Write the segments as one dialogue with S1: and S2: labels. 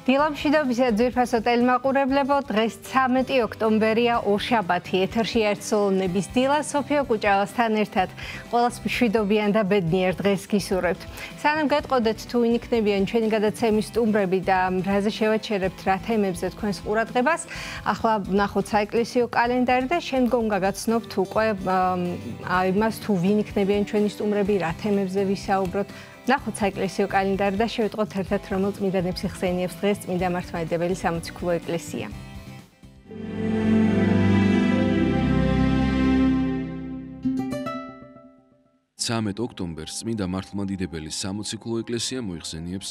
S1: დილამშვიდობის ძვირფასო ტელემაყურებლებო, დღეს 13 ოქტომბერია, ორშაბათი, ეთერში ერთსოლოვნების დილა, სოფიო კუჭავასთან ერთად. ყველას მშვიდობიან და ბედნიერ დღეს გისურვებთ. სანამ გეტყოდეთ თუ ვინ იქნებიან ჩვენი გადაცემის სტუმრები და რაზე შევაჩერებთ რა თემებზე თქვენს ყურადღებას, ახლა ვნახოთ საეკლესიო კალენდარი და შემდგომ გაგაცნობთ უკვე იმას თუ ვინ იქნებიან ჩვენი სტუმრები, რა თემებზე ვისაუბროთ. ნახოთ საეკლესიო კალენდარი და შევიტყოთ ერთად რომელ წმინდანებს იხსენიებს დღეს წმინდა მართლმადიდებელი სამოციქულო ეკლესია.
S2: 13 ოქტომბერს წმინდა მართლმადიდებელი სამოციქულო ეკლესია მოიხსენიებს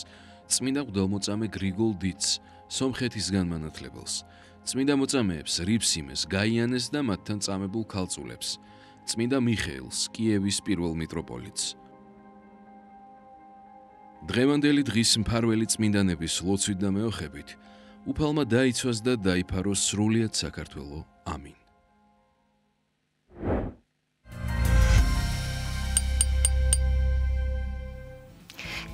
S2: წმინდა მღვდელმოწამე გრიგოლ დიცს, სომხეთის განმანათლებელს, წმინდა მოწამეებს რიფსიმეს, გაიანეს და მათთან წამებულ ქალწულებს, წმინდა მიხეილს, კიევის პირველ მიტროპოლიტს. დღევანდელი დღის მფარველი წმინდანების ლოცვით და მეოხებით უფალმა დაიცვას და დაიფაროს სრულიად საქართველო. ამინ.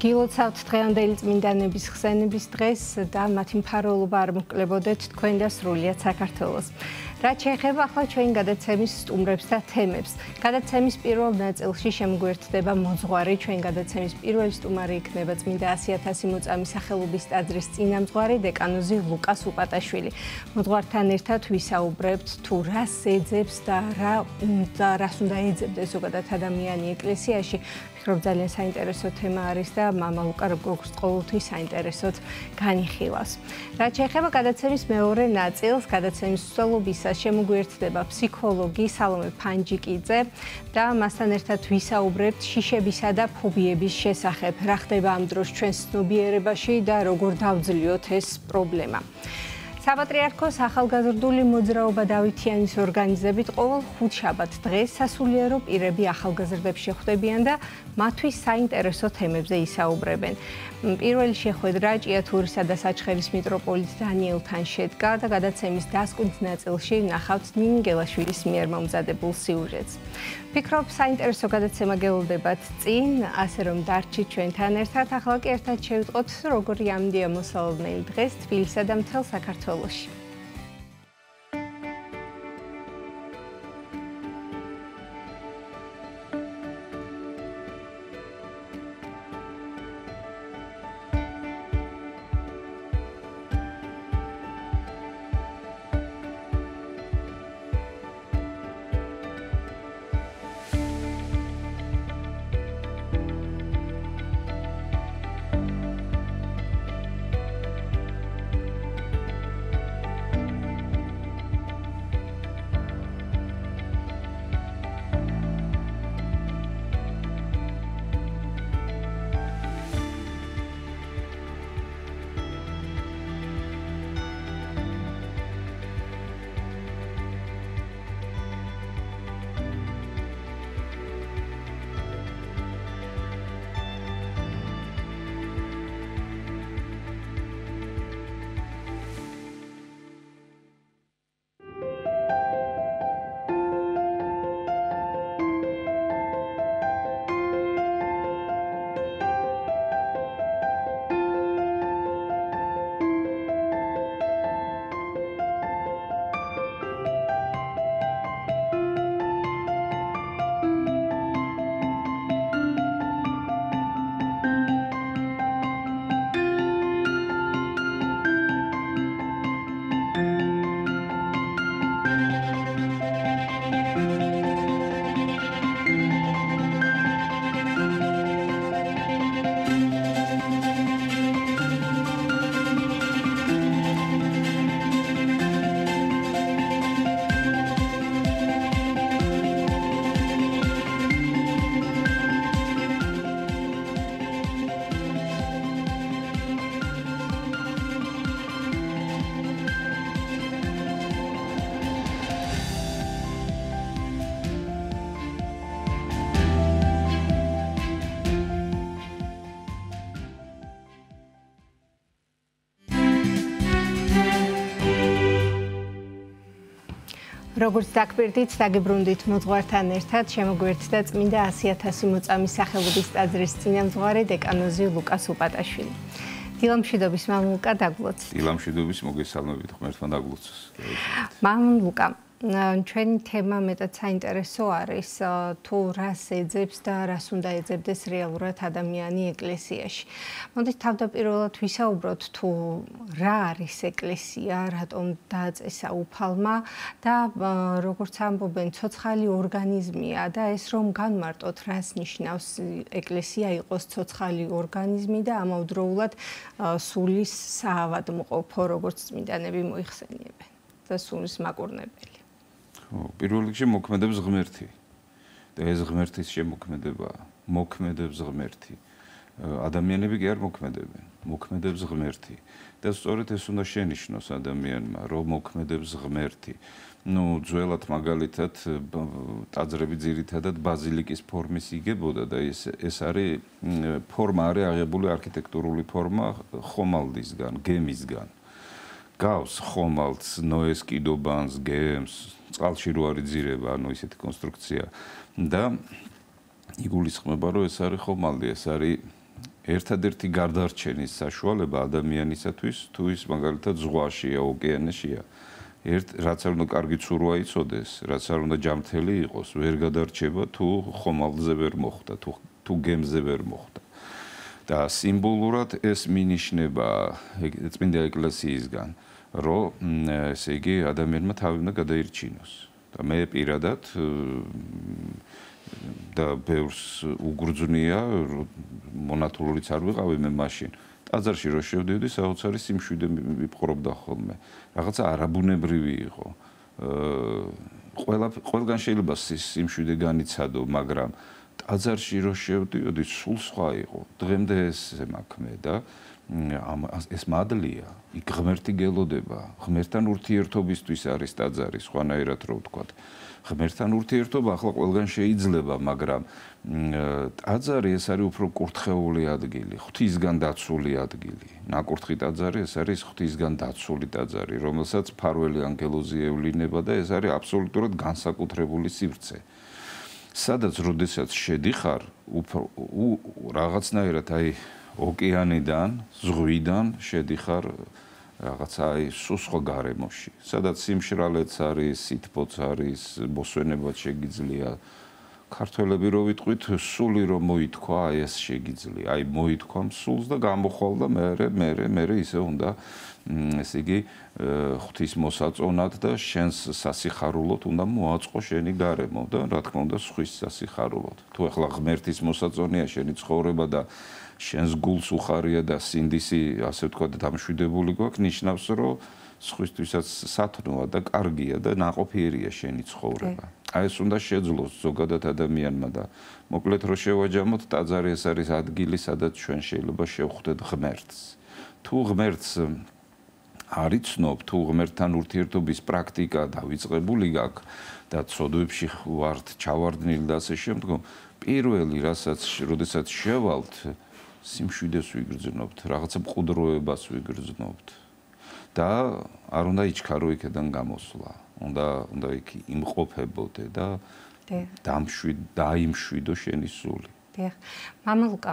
S1: გილოცავთ დღევანდელი წმინდანების ხსენების დღეს და მათი მფარველობა არ მოკლებოდეთ თქვენ და სრულიად საქართველოს. რაც შეეხება ახლა ჩვენი გადაცემის სტუმრებს და თემებს. გადაცემის პირველ ნაწილში შემოგვერთდება მოძღვარი, ჩვენი გადაცემის პირველი სტუმარი იქნება წმინდა 100.000 მოწამის სახელობის ტაძრის წინამძღვარი დეკანოზი ლუკას უპატაშვილი. მოძღვართან ერთად ვისაუბრებთ თუ რას ეძებს და რას უნდა ეძებდეს ზოგადად ადამიანი ეკლესიაში. ვფიქრობ ძალიან საინტერესო თემა არის და მამა ლუკა როგორც ყოველთვის საინტერესოდ განიხილავს. რაც შეეხება გადაცემის მეორე ნაწილს, გადაცემის მსვლელობისას შემოგვერთდება ფსიქოლოგი სალომე ფანჯიკიძე და მასთან ერთად ვისაუბრებთ შიშებისა და ფობიების შესახებ. რა ხდება ამ დროს ჩვენს ცნობიერებაში და როგორ დავძლიოთ ეს პრობლემა. საპატრიარქოს ახალგაზრდული მოძრაობა დავითიანის ორგანიზებით ყოველ ხუთშაბათ დღეს სასულიერო პირები ახალგაზრდებს შეხვდებიან და მათთვის საინტერესო თემებზე ისაუბრებენ. პირველი შეხვედრა ჭიათურისა და საჩხერის მიტროპოლიტ დანიელთან შედგა და გადაცემის დასკვნით ნაწილში ნახავთ ნინგელაშვილის მიერ მომზადებულ სიუჟეტს. ვფიქრობ საინტერესო გადაცემა გელოდებათ წინ, ასე რომ დარჩით ჩვენთან ერთად. ახლა კი ერთად შევიტყოთ როგორი ამდია მოსალოდნელი დღეს თბილისსა და მთელ საქართველოში. როგორც დაგპირდით, დაგებრუნდით მოძღვართან ერთად, შემოგვერთდა წმინდა 100.000 მოწამის სახელობის ტაძრის წინამძღვარი დეკანოზი ლუკას უპატაშვილი. დილამშვიდობის მამულკა დაგლოცეთ.
S3: დილამშვიდობის მოგესალმებით ღმერთმა დაგლოცოს.
S1: მამულკა, ჩვენი თემა მეტად საინტერესო არის თუ რას ეძებს და რას უნდა ეძებდეს რეალურად ადამიანი ეკლესიაში. მოდით თავდაპირველად ვისაუბროთ თუ რა არის ეკლესია, რატომ დააწესა უფალმა და როგორც ამბობენ, ცოცხალი ორგანიზმია და ეს რომ განმარტოთ რას ნიშნავს ეკლესია იყოს ცოცხალი ორგანიზმი და ამავდროულად სულის საავადმყოფო, როგორც წმინდანები მოიხსენიებენ და სულის მაკურნებელი.
S3: პირველ რიგში მოქმედებს ღმერთი და ეს ღმერთის შემოქმედებაა. მოქმედებს ღმერთი. ადამიანები კი არ მოქმედებენ. მოქმედებს ღმერთი. და სწორედ ეს უნდა შენიშნოს ადამიანმა, რომ მოქმედებს ღმერთი. ძველად მაგალითად ტაძრები ძირითადად ბაზილიკის ფორმის იგებოდა და ეს არის ფორმა არის აღებული არქიტექტურული ფორმა ხომალდისგან, გემისგან. გავს ხომალდს, ნოეს კიდობანს, გემს, წყალში რო არის ძირება, ისეთი კონსტრუქცია და იგულისხმება, რომ ეს არის ხომალდი, ეს არის ერთადერთი გარდარჩენის საშუალება ადამიანისათვის, თუ ის მაგალითად ზღვაშია, ოკეანეშია. რაც არ უნდა კარგი ცურვა იცოდეს, რაც არ უნდა ჯამთელი იყოს, ვერ გადარჩება თუ ხომალდზე ვერ მოხვდა, თუ გემზე ვერ მოხვდა. და სიმბოლურად ეს მინიშნება წმინდა ეკლესიისგან, რომ ესე იგი ადამიანმა თავი უნდა გადაირჩინოს. და მე პირადად და ბევრს უგრძნია, მონათლულიც არ ვიყავი მე მაშინ. ტაძარში რო შევდივდი, საოცარი სიმშვიდე მიპყრობდა ხოლმე. რაღაცა არაბუნებრივი იყო. ყველგან შეიძლება სიმშვიდე განიცადო, მაგრამ ტაძარში რო შევდივდი, სულ სხვა იყო. დღემდე ესე მაქვს მე და ეს მადლია, იქ ღმერთი გელოდება, ღმერთთან ურთიერთობისთვის არის ტაძარი, სხვანაირად რო ვთქვათ. ღმერთთან ურთიერთობა ახლა ყველგან შეიძლება, მაგრამ ტაძარი ეს არის უფრო კურთხეული ადგილი, ღვთისგან დაცული ადგილი. ნაკურთხი ტაძარი ეს არის ღვთისგან დაცული ტაძარი, რომელსაც მფარველი ანგელოზი ევლინება და ეს არის აბსოლუტურად განსაკუთრებული სივრცე. სადაც როდესაც შედიხარ, რაღაცნაირად ოკეანიდან, ზღვიდან შედიხარ რაღაცა სუსხო გარემოში. სადაც სიმშრალეც არის, სითბოც არის, მოსვენებაც შეგიძლია. ქართველები რო ვიტყვით, სული რომ მოითქვა, ეს შეგიძლია. მოითქვა სულს და გამოხვალ და მე ისე უნდა ესე იგი ღვთის მოსაწონად და შენს სასიხარულოდ უნდა მოაწყო შენი გარემო და რა თქმა უნდა სხვის სასიხარულოდ. თუ ახლა ღმერთის მოსაწონია შენი ცხოვრება და შენს გულს უხარია და სინდისი, ასე ვთქვათ, დამშვიდებული გვაქვს, ნიშნავს, რომ სხვისთვისაც სათნოა და კარგია და ნაყოფიერია შენი ცხოვრება. ეს უნდა შეძლოს ზოგადად ადამიანმა და მოკლედ რო შევაჯამოთ, ტაძარი ეს არის ადგილი, სადაც ჩვენ შეიძლება შევხვდეთ ღმერთს. თუ ღმერთს არ იცნობ, თუ ღმერთთან ურთიერთობის პრაქტიკა დავიწყებული გაქვს და ცოდვებში ვართ, ჩავარდნილი და ასე შემდგომ, პირველი როდესაც შევალთ, სიმშვიდეს ვიგრძნობთ, რაღაცა მყუდროებას ვიგრძნობთ და არ უნდა იჩქარო იქიდან გამოსვლა. უნდა იქ იმყოფებოდე და დაიმშვიდო შენი სული.
S1: დიახ. მამულკა,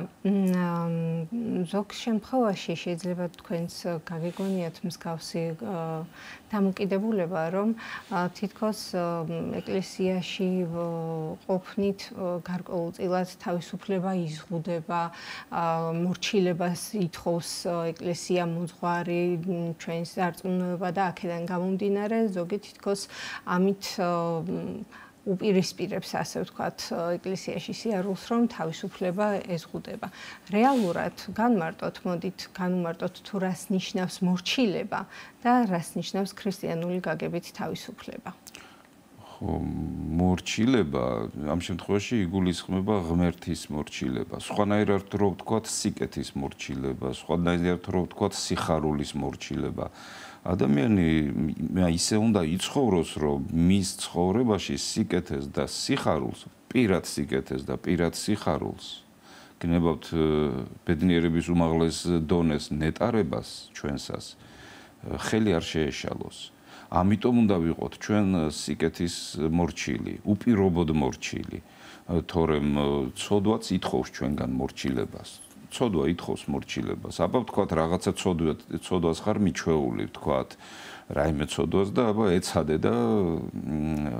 S1: ზოგ შემთხვევაში შეიძლება თქვენს გაგეგონიათ მსგავსი დამოკიდებულება, რომ თითქოს ეკლესიაში ყოფნით გარკვეულწილად თავისუფლება იზღუდება, მორჩილებას ითხოვს ეკლესია მოძღვარი, ჩვენს დარწმუნება და აქედან გამომდინარე, ზოგი თითქოს ამით უპირისპირებს, ასე ვთქვათ, ეკლესიაში სიარულს, რომ თავისუფლება ეზღუდება. რეალურად განვმარტოთ თუ რას ნიშნავს მორჩილება და რას ნიშნავს ქრისტიანული გაგებით თავისუფლება.
S3: მორჩილება ამ შემთხვევაში იგულისხმება ღმერთის მორჩილება. სხვანაირად რო ვთქვათ, სიკეთის მორჩილება, სხვანაირად რო ვთქვათ, სიხარულის მორჩილება. ადამიანი ისე უნდა იცხოვროს, რომ მის ცხოვრებაში სიკეთეს და სიხარულს, პირად სიკეთეს და პირად სიხარულს, გნებავთ ბედნიერების უმაღლეს დონეს ნეტარებას ჩვენსას, ხელი არ შეეშალოს. ამიტომ უნდა ვიყოთ ჩვენ სიკეთის მორჩილი, უპირობოდ მორჩილი, თორემ ცოდვაც ითხოვს ჩვენგან მორჩილებას. ცოდვა ითხოვს მორჩილებას. აბა ვთქვათ რაღაცა ცოდვას ხარ მიჩვეული, ვთქვათ რაიმე ცოდვას და აბა ეცადე და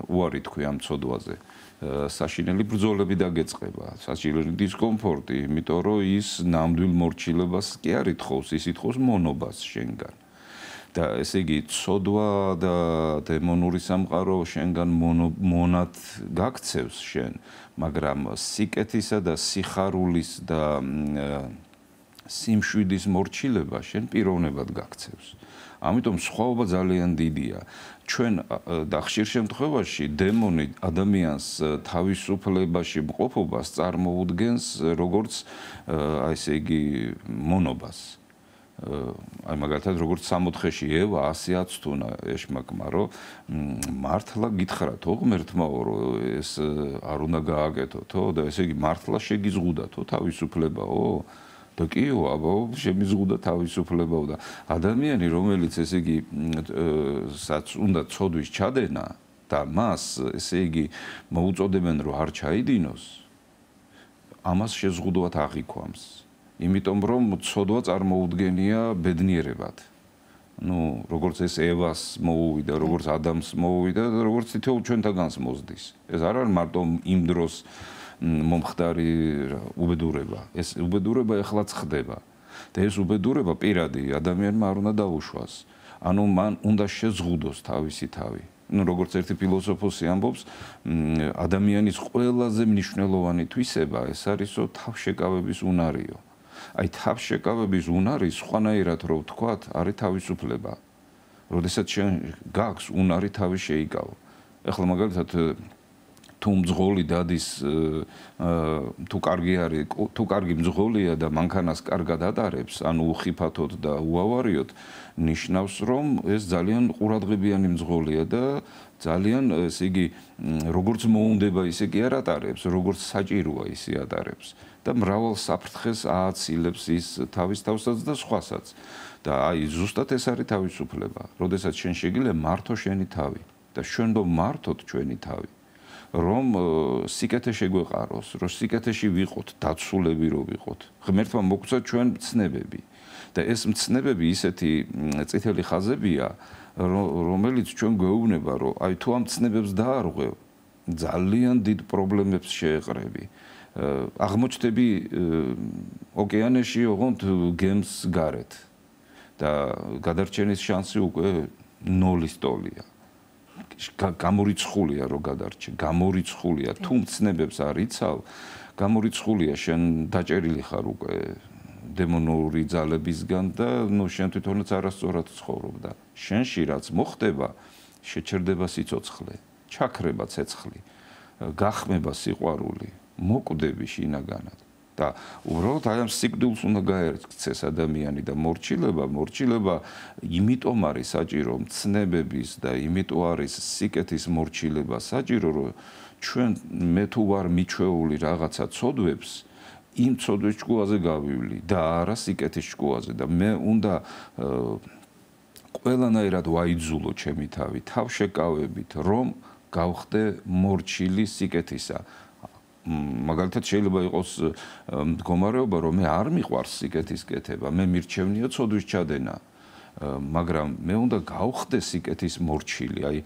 S3: უარი თქვი ამ ცოდვაზე. საშინელი ბრძოლები დაგეწყება, საშინელი დისკომფორტი, იმიტომ რომ ის ნამდვილ მორჩილებას კი არ ითხოვს, ის ითხოვს მონობას შენგან. და ესე იგი ცოდვა და დემონური სამყარო შენგან მონად გაქცევს შენ, მაგრამ სიკეთისა და სიხარულის და სიმშვიდის მორჩილება შენ პიროვნებად გაქცევს. ამიტომ სხვაობა ძალიან დიდია. ჩვენ და ხშირ შემთხვევაში დემონი ადამიანს თავისუფლებაში მყოფობას წარმოუდგენს როგორც აი ესე იგი მონობას. აი მაგალითად როგორც 60-ში ევა 100-აც თუნა ეშმაკმა რომ მართლა გითხრათო ღმერთმაო რომ ეს არ უნდა გააკეთოთო და ესე იგი მართლა შეგიზღუდათო თავისუფლებაო და კიო აბა შემიზღუდა თავისუფლებაო და ადამიანი რომელიც ესე იგი სადაც უნდა ცოდვის ჩადენა და მას ესე იგი მოუწოდებენ რომ არ ჩაიდინოს ამას შეზღუდვად აღიქვამს იმიტომ რომ ცოდვა წარმოუდგენია ბედნიერებად. ნუ როგორც ეს ევას მოუვიდა, როგორც ადამს მოუვიდა და როგორც თითოეულ ჩვენთაგანს მოსდის. ეს არ არის მარტო იმ დროს მომხდარი უბედურება. ეს უბედურება ეხლაც ხდება. და ეს უბედურება პირადი ადამიანმა არ უნდა დაუშვას. ანუ მან უნდა შეზღუდოს თავისი თავი. ნუ როგორც ერთი ფილოსოფოსი ამბობს, ადამიანის ყველაზე მნიშვნელოვანი თვისება ეს არის რომ თავშეკავების უნარიო. აი თავშეკავების უნარი სხვანაირად რო ვთქვათ, არის თავისუფლება. როდესაც შენ გაქვს უნარი თავი შეიკავო. ეხლა მაგალითად თუ მძღოლი დადის თუ კარგი არის, თუ კარგი მძღოლია და მანქანას კარგად ატარებს, ანუ უხიფათოდ და უავარიოდ, ნიშნავს რომ ეს ძალიან ყურადღებიანი მძღოლია და ძალიან ესე იგი როგორც მოუნდება ისე კი არ ატარებს, როგორც საჭიროა ისე ატარებს. და მრავალ საფრთხეს ააცილებს ის თავის თავსაც და სხვასაც. და აი ზუსტად ეს არის თავისუფლება. როდესაც შენ შეგიძლია მართო შენი თავი და ჩვენ რომ მართოთ ჩვენი თავი, რომ სიკეთე შეგვეყაროს, რომ სიკეთეში ვიყოთ, დაცულები რო ვიყოთ. ღმერთმა მოგცა ჩვენ მცნებები. და ეს მცნებები ისეთი წითელი ხაზებია, რომელიც ჩვენ გვეუბნება, რომ აი თუ ამ მცნებებს დაარღვევ, ძალიან დიდ პრობლემებს შეეყრები. აღმოჩნდები ოკეანეში ოღონდ გემს გარეთ და გადარჩენის შანსი უკვე 0-ის ტოლია. გამორიცხულია რომ გადარჩე, გამორიცხულია. თუ მცნებებს არ იცავ, გამორიცხულია შენ დაჭერილი ხარ უკვე დემონური ძალებისგან და ნუ შენ თვითონაც არასწორად ცხოვრობ და შენში რაც მოხდება, შეჩერდება სიცოცხლე, ჩაქრება ცეცხლი, გახმება სიყვარული. მოკვდები შინაგანად და უბრალოდ აი ამ სიკვდილს უნდა გაერქცეს ადამიანი და მორჩილება იმიტომ არის საჭირო მცნებების და იმიტომ არის სიკეთის მორჩილება საჭირო რომ ჩვენ მე თუ ვარ მიჩვეული რაღაცა ცოდვებს იმ ცოდვის ჭკუაზე გავივლი და არა სიკეთის ჭკუაზე და მე უნდა ყველანაირად ვაიძულო ჩემი თავი თავშეკავებით რომ გავხდე მორჩილი სიკეთისა მაგალითად შეიძლება იყოს მდგომარეობა რომ მე არ მიყვარს სიკეთის კეთება მე მირჩევნია ცოდვის ჩადენა მაგრამ მე უნდა გავხდე სიკეთის მორჩილი აი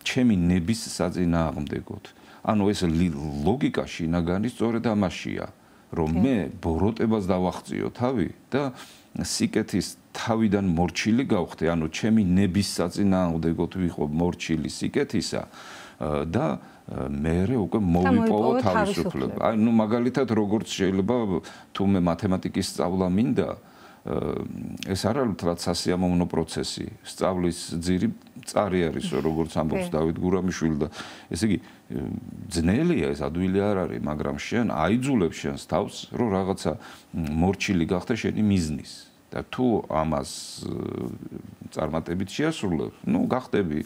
S3: ჩემი ნების საწინააღმდეგოდ ანუ ეს ლოგიკა შინაგანი სწორედ ამაშია რომ მე ბოროტებას დავახციო თავი და სიკეთის თავიდან მორჩილი გავხდე ანუ ჩემი ნების საწინააღმდეგოდ ვიყო მორჩილი სიკეთისა და მე უკვე მოვიპოვო თავისუფლება. აი ნუ მაგალითად როგორც შეიძლება თუ მე მათემატიკის სწავლა მინდა ეს არ არის თლაც სასიამოვნო პროცესი. სწავლის ძირი წარი არის როგორც ამბობს დავით გურამიშვილი და ესე იგი ძნელია ეს ადვილი არ არის, მაგრამ შენ აიძულებ შენს თავს რომ რაღაცა მორჩილი გახდე შენი მიზნის. და თუ ამას წარმატებით შეასრულებ, ნუ გახდები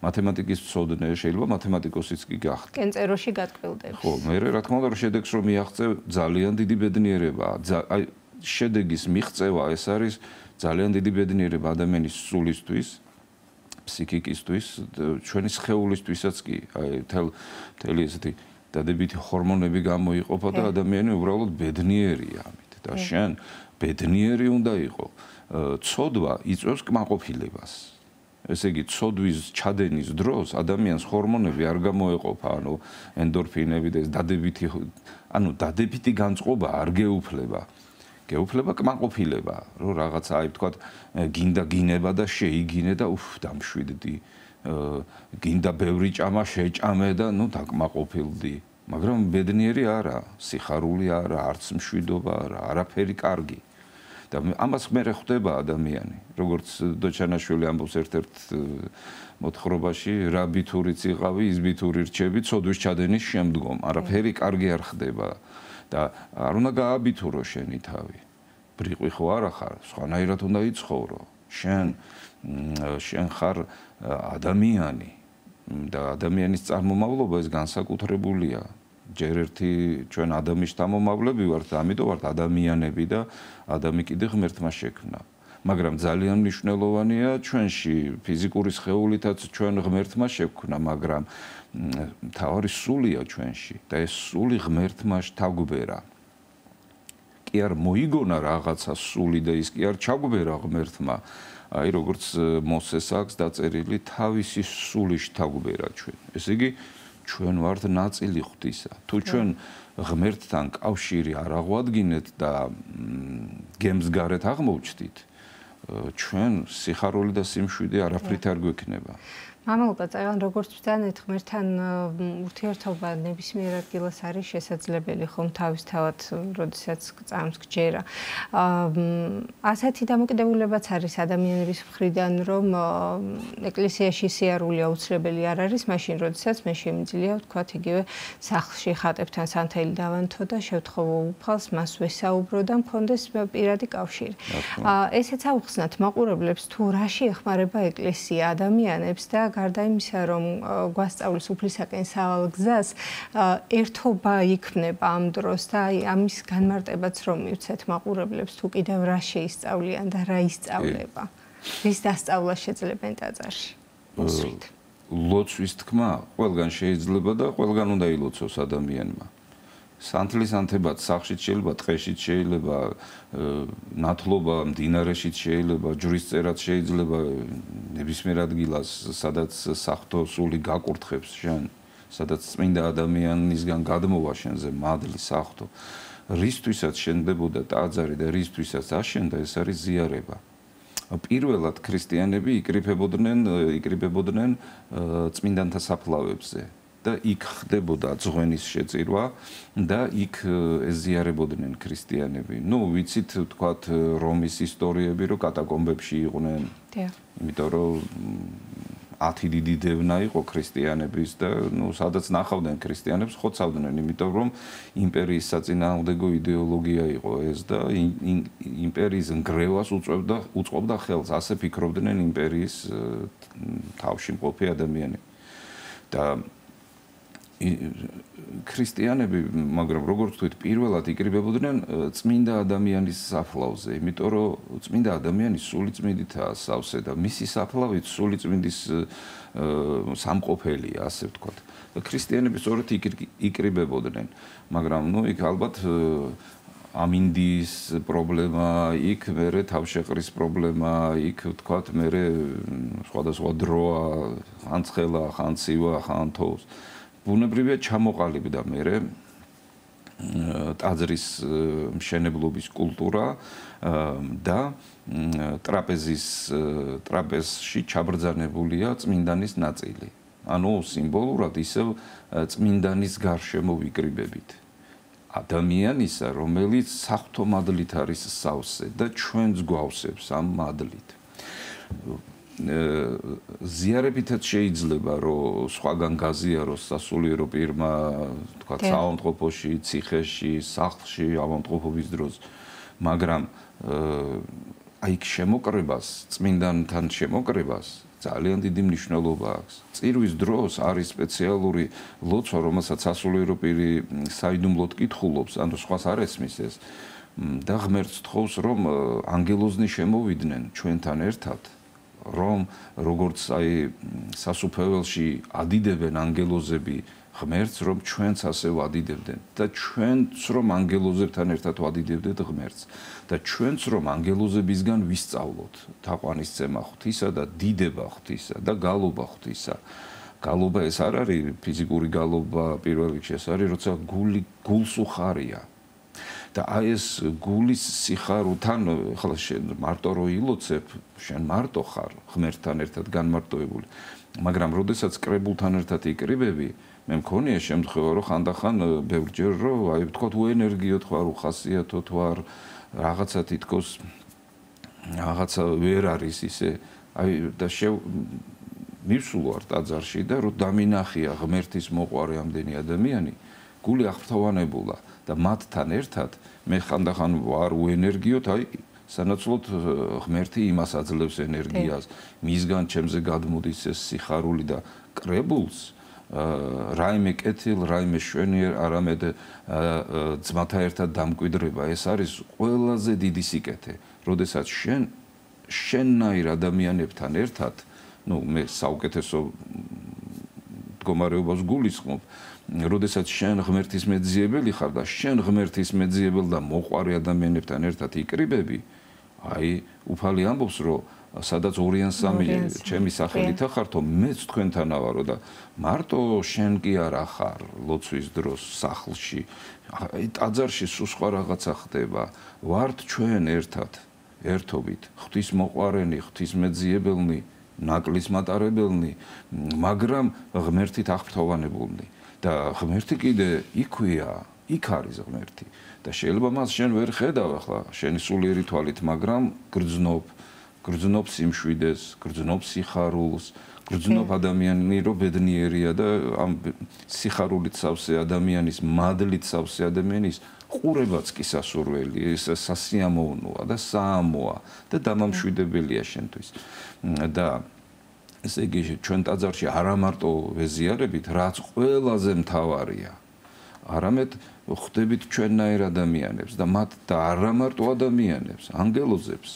S3: მათემატიკის მცოდნე, შეიძლება მათემატიკოსიც კი გახდე.
S1: კენწეროში გატყილდები.
S3: ხო, მე რა თქმა უნდა რომ შედეგს რომ მიაღწევ, ძალიან დიდი ბედნიერებაა. აი შედეგის მიღწევა ეს არის ძალიან დიდი ბედნიერება ადამიანის სულისთვის, ფსიქიკისთვის, ჩვენი სხეულისთვისაც კი. აი მთელი ესეთი დადებითი ჰორმონები გამოიყოფა და ადამიანი უბრალოდ ბედნიერია ამით. და შენ ბედნიერი უნდა იყო. ცოდვა იწვევს კმაყოფილებას. ესე იგი, ცოდვის ჩადენის დროს ადამიანს ჰორმონები არ გამოეყოფა, ანუ ენდორფინები და ეს დადებითი განწყობა არ გეუფლება. გეუფლება კმაყოფილება, რომ რაღაცა აი ვთქვათ, გინდა გინება და შეიგინე და დამშვიდდი. გინდა ბევრი ჭამა შეჭამე და დაკმაყოფილდი. მაგრამ ბედნიერი არა, სიხარული არა, არც მშვიდობა არა, არაფერი კარგი. და ამას მერე ხვდება ადამიანი. როგორც დოჩანაშვილი ამბობს ერთ-ერთ მოთხრობაში, რა ბითურიც იყავი, ის ბითური რჩები ცოდვის ჩადენის შემდგომ. არაფერი კარგი არ ხდება და არ უნდა გააბითურო შენი თავი. ბრიყვი ხო არა ხარ, სხვანაირად უნდა იცხოვრო. შენ ხარ ადამიანი და ადამიანის წარმომავლობა ეს განსაკუთრებულია. ჯერ ერთი ჩვენ ადამიანის შთამომავლები ვართ, ამიტომ ვართ ადამიანები და ადამი კიდე ღმერთმა შექმნა. მაგრამ ძალიან მნიშვნელოვანია ჩვენში ფიზიკური სხეულითაც ჩვენ ღმერთმა შექმნა, მაგრამ თავარი სულია ჩვენში და ეს სული ღმერთმა შთაგვბერა. კი არ მოიგონა რაღაცა სული და ის კი არ ჩაგვბერა ღმერთმა. აი როგორც მოსეს აქვს დაწერილი თავისი სული შთაგვბერა ჩვენ. ესე იგი ჩვენ ვართ ნაწილი ღვთისა. თუ ჩვენ ღმერთთან კავშირი არ აღვადგინეთ და გემს გარეთ აღმოჩნდით, ჩვენ სიხარული და სიმშვიდე არაფრით არ გვექნება.
S1: მამალობა წეგან როგორც ვთანეთ ღმერთთან ურთიერთობა ნებისმიერ ადგილას არის შესაძლებელი ხომ თავისთავად როდესაც წამს გჯერა. ასეთი დამოკიდებულებაც არის ადამიანების მხრიდან რომ ეკლესიაში სიარული აუცილებელი არ არის მაშინ როდესაც მე შემიძლია ვთქვათ იგივე სახლში ხატებთან სანთელი დავანთო და შევთხოვო უფალს მას ვესაუბრო და მქონდეს პირადი კავშირი. ესეც აუხსნათ მაყურებლებს თუ რაში ეხმარება ეკლესია ადამიანებს და გარდა იმისა, რომ გვასწავლის უფლისაკენ სავალ გზას, ერთობა იქმნება ამ დროს და ამის განმარტებაც რომ მივცეთ მაყურებლებს თუ კიდევ რა შეისწავლიან და რა ისწავლება. რის დასწავლა შეძლებენ ტაძარში?
S3: ლოცვის თქმა ყველგან შეიძლება და ყველგან უნდა ილოცოს ადამიანმა. სანთლის ანთებაც სახლშიც შეიძლება, ტყეშიც შეიძლება, ნათლობა მდინარეშიც შეიძლება, ჯვრის წერაც შეიძლება, ნებისმიერ ადგილას, სადაც საღვთო სული გაკურთხებს შენ, სადაც წმინდა ადამიანისგან გადმოვა შენზე მადლი საღვთო. რისთვისაც შენდებოდა ტაძარი და რისთვისაც აშენდა, ეს არის ზიარება. პირველად ქრისტიანები იკრიბებოდნენ წმინდანთა საფლავებზე. და იქ ხდებოდა ძღვენის შეწირვა და იქ ეზიარებოდნენ ქრისტიანები. ვიცით თქვათ რომის ისტორიები, რომ კატაკომბებში იყვნენ. იმიტომ რომ 10 დიდი დევნა იყო ქრისტიანების და სადაც ნახავდნენ ქრისტიანებს, ხოცავდნენ, იმიტომ რომ იმპერიის საწინააღმდეგო იდეოლოგია იყო ეს და იმპერიის ნგრევას უწყობდა ხელს. ასე ფიქრობდნენ იმპერიის თავში მყოფი ადამიანები. და ქრისტიანები, მაგრამ როგორც ვთქვით, პირველად იკრიბებოდნენ წმინდა ადამიანის საფლავზე, იმიტომ რომ წმინდა ადამიანის სული წმინდითაა სავსე და მისი საფლავით სული წმინდის სამყოფელია, ასე ვთქვათ. და ქრისტიანები სწორედ იკრიბებოდნენ, მაგრამ იქ ალბათ ამინდის პრობლემა, იქ მერე თავშეყრის პრობლემა, იქ ვთქვათ მერე სხვადასხვა დროა, ხან ცხელა, ხან ცივა, ხან თოვს. ბუნებრივია ჩამოყალიბდა მერე ტაძრის მშენებლობის კულტურა და ტრაპეზში ჩაბრძანებულია წმინდანის ნაწილი. ანუ სიმბოლურად ისევ წმინდანის გარშემო ვიკრიბებით. ადამიანისა, რომელიც საღვთო მადლით არის სავსე და ჩვენც გვავსებს ამ მადლით. ზიარებითაც შეიძლება რომ სხვაგან გაზიაროს სასულიერო პირმა, თქვათ საავადმყოფოში, ციხეში, სახლში ავადმყოფობის დროს, მაგრამ აი შემოკრებას, წმინდანთან შემოკრებას ძალიან დიდი მნიშვნელობა აქვს. წირვის დროს არის სპეციალური ლოცვა, რომელსაც სასულიერო პირი საიდუმლოდ კითხულობს, ანუ სხვას არ ესმის ეს და ღმერთს თხოვს, რომ ანგელოზნი შემოვიდნენ ჩვენთან ერთად. რომ როგორც აი სასუფეველში ადიდებენ ანგელოზები ღმერთს, რომ ჩვენც ასე ვადიდებდნენ და ჩვენც რომ ანგელოზებთან ერთად ვადიდებდეთ ღმერთს და ჩვენც რომ ანგელოზებისგან ვისწავლოთ თაყვანისცემა ღვთისა და დიდება ღვთისა და გალობა ღვთისა. გალობა ეს არ არის ფიზიკური გალობა, პირველ რიგში ეს არის, როცა გულს უხარია. და აი ეს გულის სიხარულთან, ახლა შენ მარტო რო ილოცებ, შენ მარტო ხარ ღმერთთან ერთად განმარტოებული. მაგრამ როდესაც კრებულთან ერთად იკრიბები, მე მქონია შემთხვევა, რომ ხანდახან ბევრჯერ რომ აი ვთქვათ უენერგიოთ ხარ, უხასიათოთ ვარ, რაღაცა თითქოს რაღაცა ვერ არის ისე, აი და მივსულ ვარ ტაძარში და რომ დამინახია ღმერთის მოყვარე ამდენი ადამიანი, გული აღფრთოვანებულა და მათთან ერთად მე ხანდახან ვარ უენერგიოთ, აი სანაცვლოდ ღმერთი იმას აძლევს ენერგიას, მისგან ჩემზე გადმოდის ეს სიხარული და კრებულს რაიმე კეთილ, რაიმე შვენიერ, არამედ ძმათა ერთად დამკვიდრება, ეს არის ყველაზე დიდი სიკეთე, როდესაც შენნაირ ადამიანებთან ერთად, ну, მე საუკეთესო მდგომარეობას გულისხმობ, როდესაც შენ ღმერთის მეძიებელი ხარ და შენ ღმერთის მეძიებელ და მოყვარე ადამიანებთან ერთად იკრიბები, აი, უფალი ამბობს, რომ სადაც 2 ან 3 ჩემი სახელით ახართო, მეც თქვენთან ავარო და მარტო შენ კი არა ხარ ლოცვის დროს სახლში, ტაძარში სულ სხვა რაღაცა ხდება, ვართ ჩვენ ერთად, ერთობით, ღვთის მოყვარენი, ღვთის მეძიებელნი, ნაკლის მატარებელნი, მაგრამ ღმერთით აღფრთოვანებულნი და ღმერთი კიდე იქვია, იქ არის ღმერთი და შეიძლება მას შენ ვერ ხედავ ახლა შენი სულიერი თვალით, მაგრამ გრძნობ სიმშვიდეს, გრძნობ სიხარულს, გრძნობ ადამიანი რომ ბედნიერია და ამ სიხარულით სავსე ადამიანის, მადლით სავსე ადამიანის ყურებაც კი სასურველი, ეს სასიამოვნოა და საამოა და დამამშვიდებელია შენთვის. და ესე იგი ჩვენ ტაძარში არა მარტო ვეზიარებით, რაც ყველაზე მთავარია, არამედ ხვდებით ჩვენნაირ ადამიანებს და მათ და არა მარტო ადამიანებს, ანგელოზებს.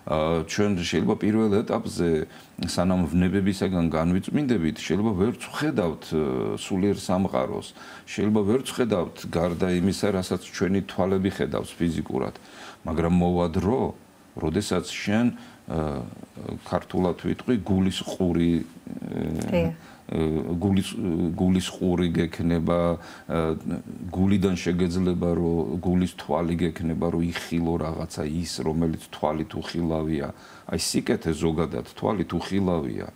S3: ჩვენ შეიძლება პირველ ეტაპზე სანამ ვნებებისაგან განვიწმინდებით, შეიძლება ვერ ვხედავთ სულიერ სამყაროს, შეიძლება ვერ ვხედავთ გარდა იმისა, რასაც ჩვენი თვალები ხედავს ფიზიკურად, მაგრამ მოვა დრო, როდესაც შენ ქართულად ვიტყვი გულის ყური გულის ყური გექნება, გულიდან შეგეძლება რომ გულის თვალი გექნება, რომ იხილო რაღაცა ის, რომელიც თვალით უხილავია. აი სიკეთე ზოგადად თვალით უხილავია.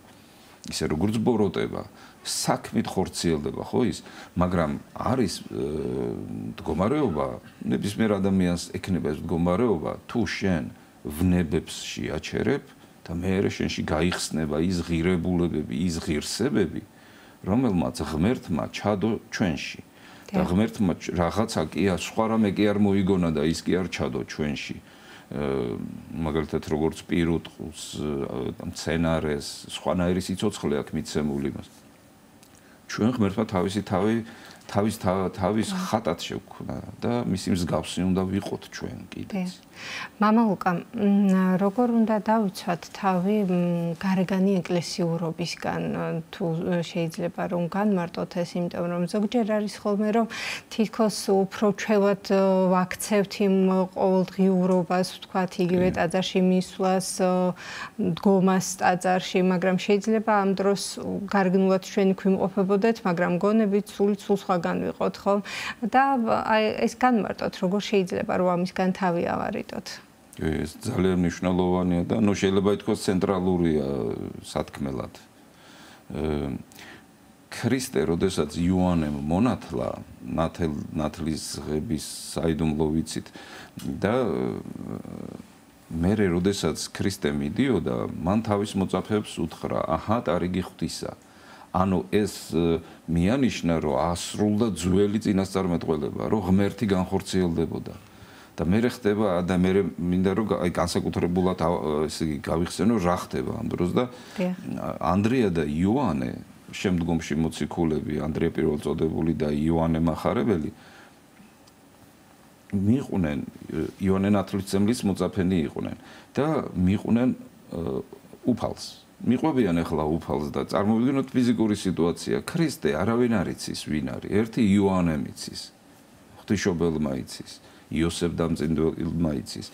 S3: ისე როგორც ბოროტება, საქმით ხორციელდება, ხო ის, მაგრამ არის მდგომარეობა, ნებისმიერ ადამიანს ექნება ეს მდგომარეობა, თუ შენ ვნებებს შეაჩერებ და მეერე შენში გაიხსნება ის ღირებულებები, ის ღირსებები, რომელმაც ღმერთმა ჩადო ჩვენში. და ღმერთმა რაღაცა კი არ, სხვა რამე კი არ მოიგონა და ის კი არ ჩადო ჩვენში. მაგალითად როგორც პირუტყუს, მცენარეს, სხვანაირი სიცოცხლე აქვს მიცემული მას. ჩვენ ღმერთმა თავის ხატად შევქმნა და მისი მსგავსი უნდა ვიყოთ ჩვენ კიდეც.
S1: მამა ლუკა, როგორ უნდა დავიცვათ თავი გარეგანი ეკლესიურობისგან, თუ შეიძლება რომ განმარტოთ ეს, იმიტომ რომ ზოგჯერ არის ხოლმე რომ თითქოს უფრო ჩვევად ვაქცევთ იმ ყოველდღიურობას, ვთქვათ, იგივე ტაძარში მისვლას, დგომას ტაძარში, მაგრამ შეიძლება ამ დროს გარეგნულად ჩვენი ქვიმყოფებოდეთ, მაგრამ გონებით სულ სხვაგან ვიყოთ, ხო? და აი ეს განმარტოთ, როგორ შეიძლება რომ ამისგან თავი ავარიდოთ.
S3: ეს ძალიან მნიშვნელოვანია და ნუ შეიძლება ითქვას ცენტრალურია სათქმელად. ქრისტე, როდესაც იოანემ მონათლა, ნათლის ღების საიდუმლო ვიცით და მერე როდესაც ქრისტე მიდიოდა, მან თავის მოწაფეებს უთხრა: "აჰა, ტარიგი ღვთისა." ანუ ეს მიანიშნა, რომ ასრულდა ძველი წინასწარმეტყველება, რომ ღმერთი განხორციელდებოდა. და მე ხდება და მე მინდა რომ აი განსაკუთრებულად ესე იგი გავიხსენო რა ხდება ამ დროს და ანდრია და იოანე შემდგომში მოციქულები, ანდრია პირველწოდებული და იოანე მახარებელი მიყვნენ, იოანე ნათლისმცემლის მოწაფენი იყვნენ და მიყვნენ უფალს. მიყვებიან ახლა უფალს და წარმოვიდგინოთ ფიზიკური სიტუაცია. ქრისტე არავინ არ იცის ვინ არის. ერთი იოანე იცის. ღვთისმშობელმა იცის. იოსებ დამწინდელმა იცის.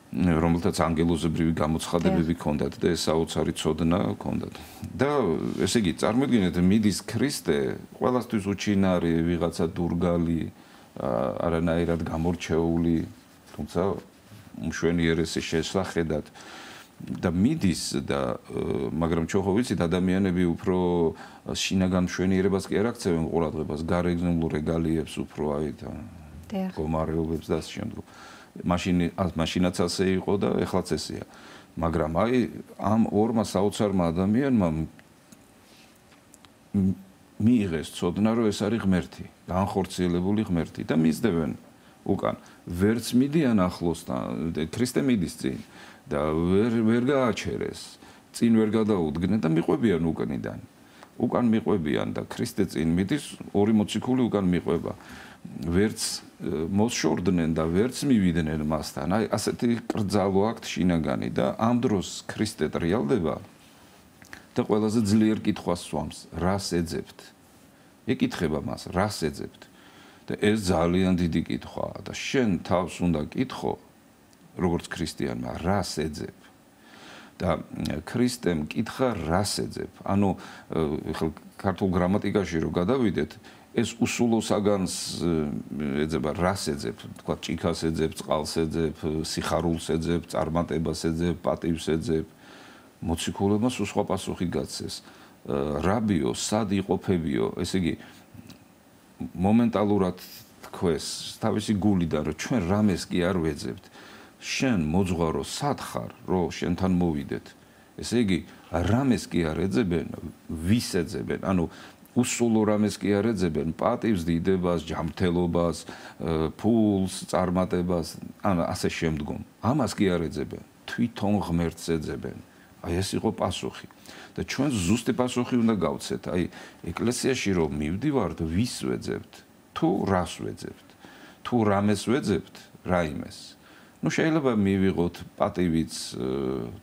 S3: რომელთაც ანგელოზებრივი გამოცხადებები ჰქონდათ და ეს საოცარი ცოდნა ჰქონდათ. და ესე იგი წარმოვიდგინეთ მიდის ქრისტე ყველასთვის უჩინარი ვიღაცა დურგალი არანაირად გამორჩეული თუმცა მშვენიერესი შესახედად და მიდის და მაგრამ ჩვენ ხო ვიცით ადამიანები უფრო შინაგან მშვენიერებას კი არ აქცევენ ყურადღებას გარეგნულ რეგალიებს უფრო აი თან გომარეობებს და ამ შემდგომ მაშინაც ასე იყო და ეხლაც ესეა მაგრამ აი ამ ორმა საოცარმა ადამიანმა მიიღეს ცოდნა რომ ეს არის ღმერთი განხორციელებული ღმერთი და მისდევენ უკან ვერც მიდიან ახლოსთან ქრისტე მიდის წინ და ვერ გააჩერეს წინ ვერ გადაუდგნენ და მიყვებიან უკან მიყვებიან და ქრისტე წინ მიდის ორი მოციქული უკან მიყვება ვერც მოსშორდნენ და ვერც მივიდნენ მასთან აი ასეთი კრძალვა აქვთ შინაგანი და ამ დროს ქრისტე ტრიალდება და ყველაზე ძლიერ კითხვას სვამს რას ეძებთ ეკითხება მას რას ეძებთ და ეს ძალიან დიდი კითხვაა და შენ თავს უნდა კითხო როგორც ქრისტიანმა რას ეძებ და ქრისტემ კითხა რას ეძებ ანუ ხელ ქართულ გრამატიკაში რო გადავიდეთ ეს უსულო საგანს ეძება რას ეძებ თქვა ჭიქას ეძებ წყალს ეძებ სიხარულს ეძებ წარმატებას ეძებ პატივს ეძებ მოციქულებმა სხვა პასუხი გაცეს რაბიო სად იყოფებიო ესე იგი მომენტალურად თქვეს თავისი გულიდან რომ ჩვენ რამეს კი არ ვეძებთ შენ მოძღვარო სად ხარ რომ შენთან მოვიდეთ ესე იგი რამეს კი არ ეძებენ ვის ეძებენ ანუ უსულო რამეს კი არ ეძებენ პატივს დიდებას ჯანმრთელობას ფულს წარმატებას ან ასე შემდგომ ამას კი არ ეძებენ თვითონ ღმერთს ეძებენ აი ეს იყო პასუხი და ჩვენ ზუსტი პასუხი უნდა გავცეთ აი ეკლესიაში რომ მივდივართ ვის ვეძებთ თუ რას ვეძებთ თუ რამეს ვეძებთ რაიმეს ну შეიძლება მივიღოთ პატივიც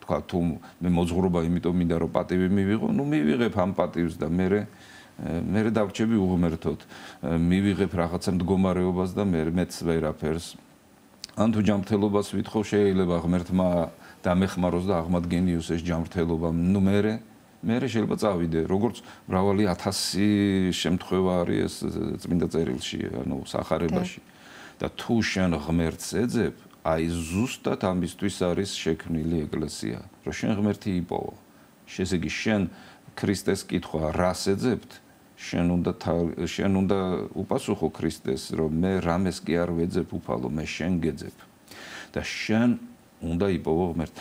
S3: თქვა თუ მე მოძღვრობა იმიტომ მინდა რომ პატივი მივიღო ну მივიღებ ამ პატივს და მე დავრჩები უღმერთოდ მივიღებ რაღაცა მდგომარეობას და მეც ვერაფერს ან თუ ჯანმრთელობას ვითხოვ შეიძლება ღმერთმა დამეხმაროს და აღმადგენიოს ეს ჯანმრთელობა ну მე შეიძლება წავიდე როგორც მრავალი 1000 შემთხვევა არის ეს წმინდა წერილში ანუ სახარებაში და თუ შენ ღმერთს ეძებ აი ზუსტად ამისთვის არის შექმნილი ეკლესია რომ შენ ღმერთი იპოვო ესე იგი შენ ქრისტეს კითხვა რას ეძებთ შენ უნდა უპასუხო ქრისტეს რომ მე რამეს კი არ ვეძებ უფალო მე შენ გეძებ და შენ უნდა იპოვო ღმერთი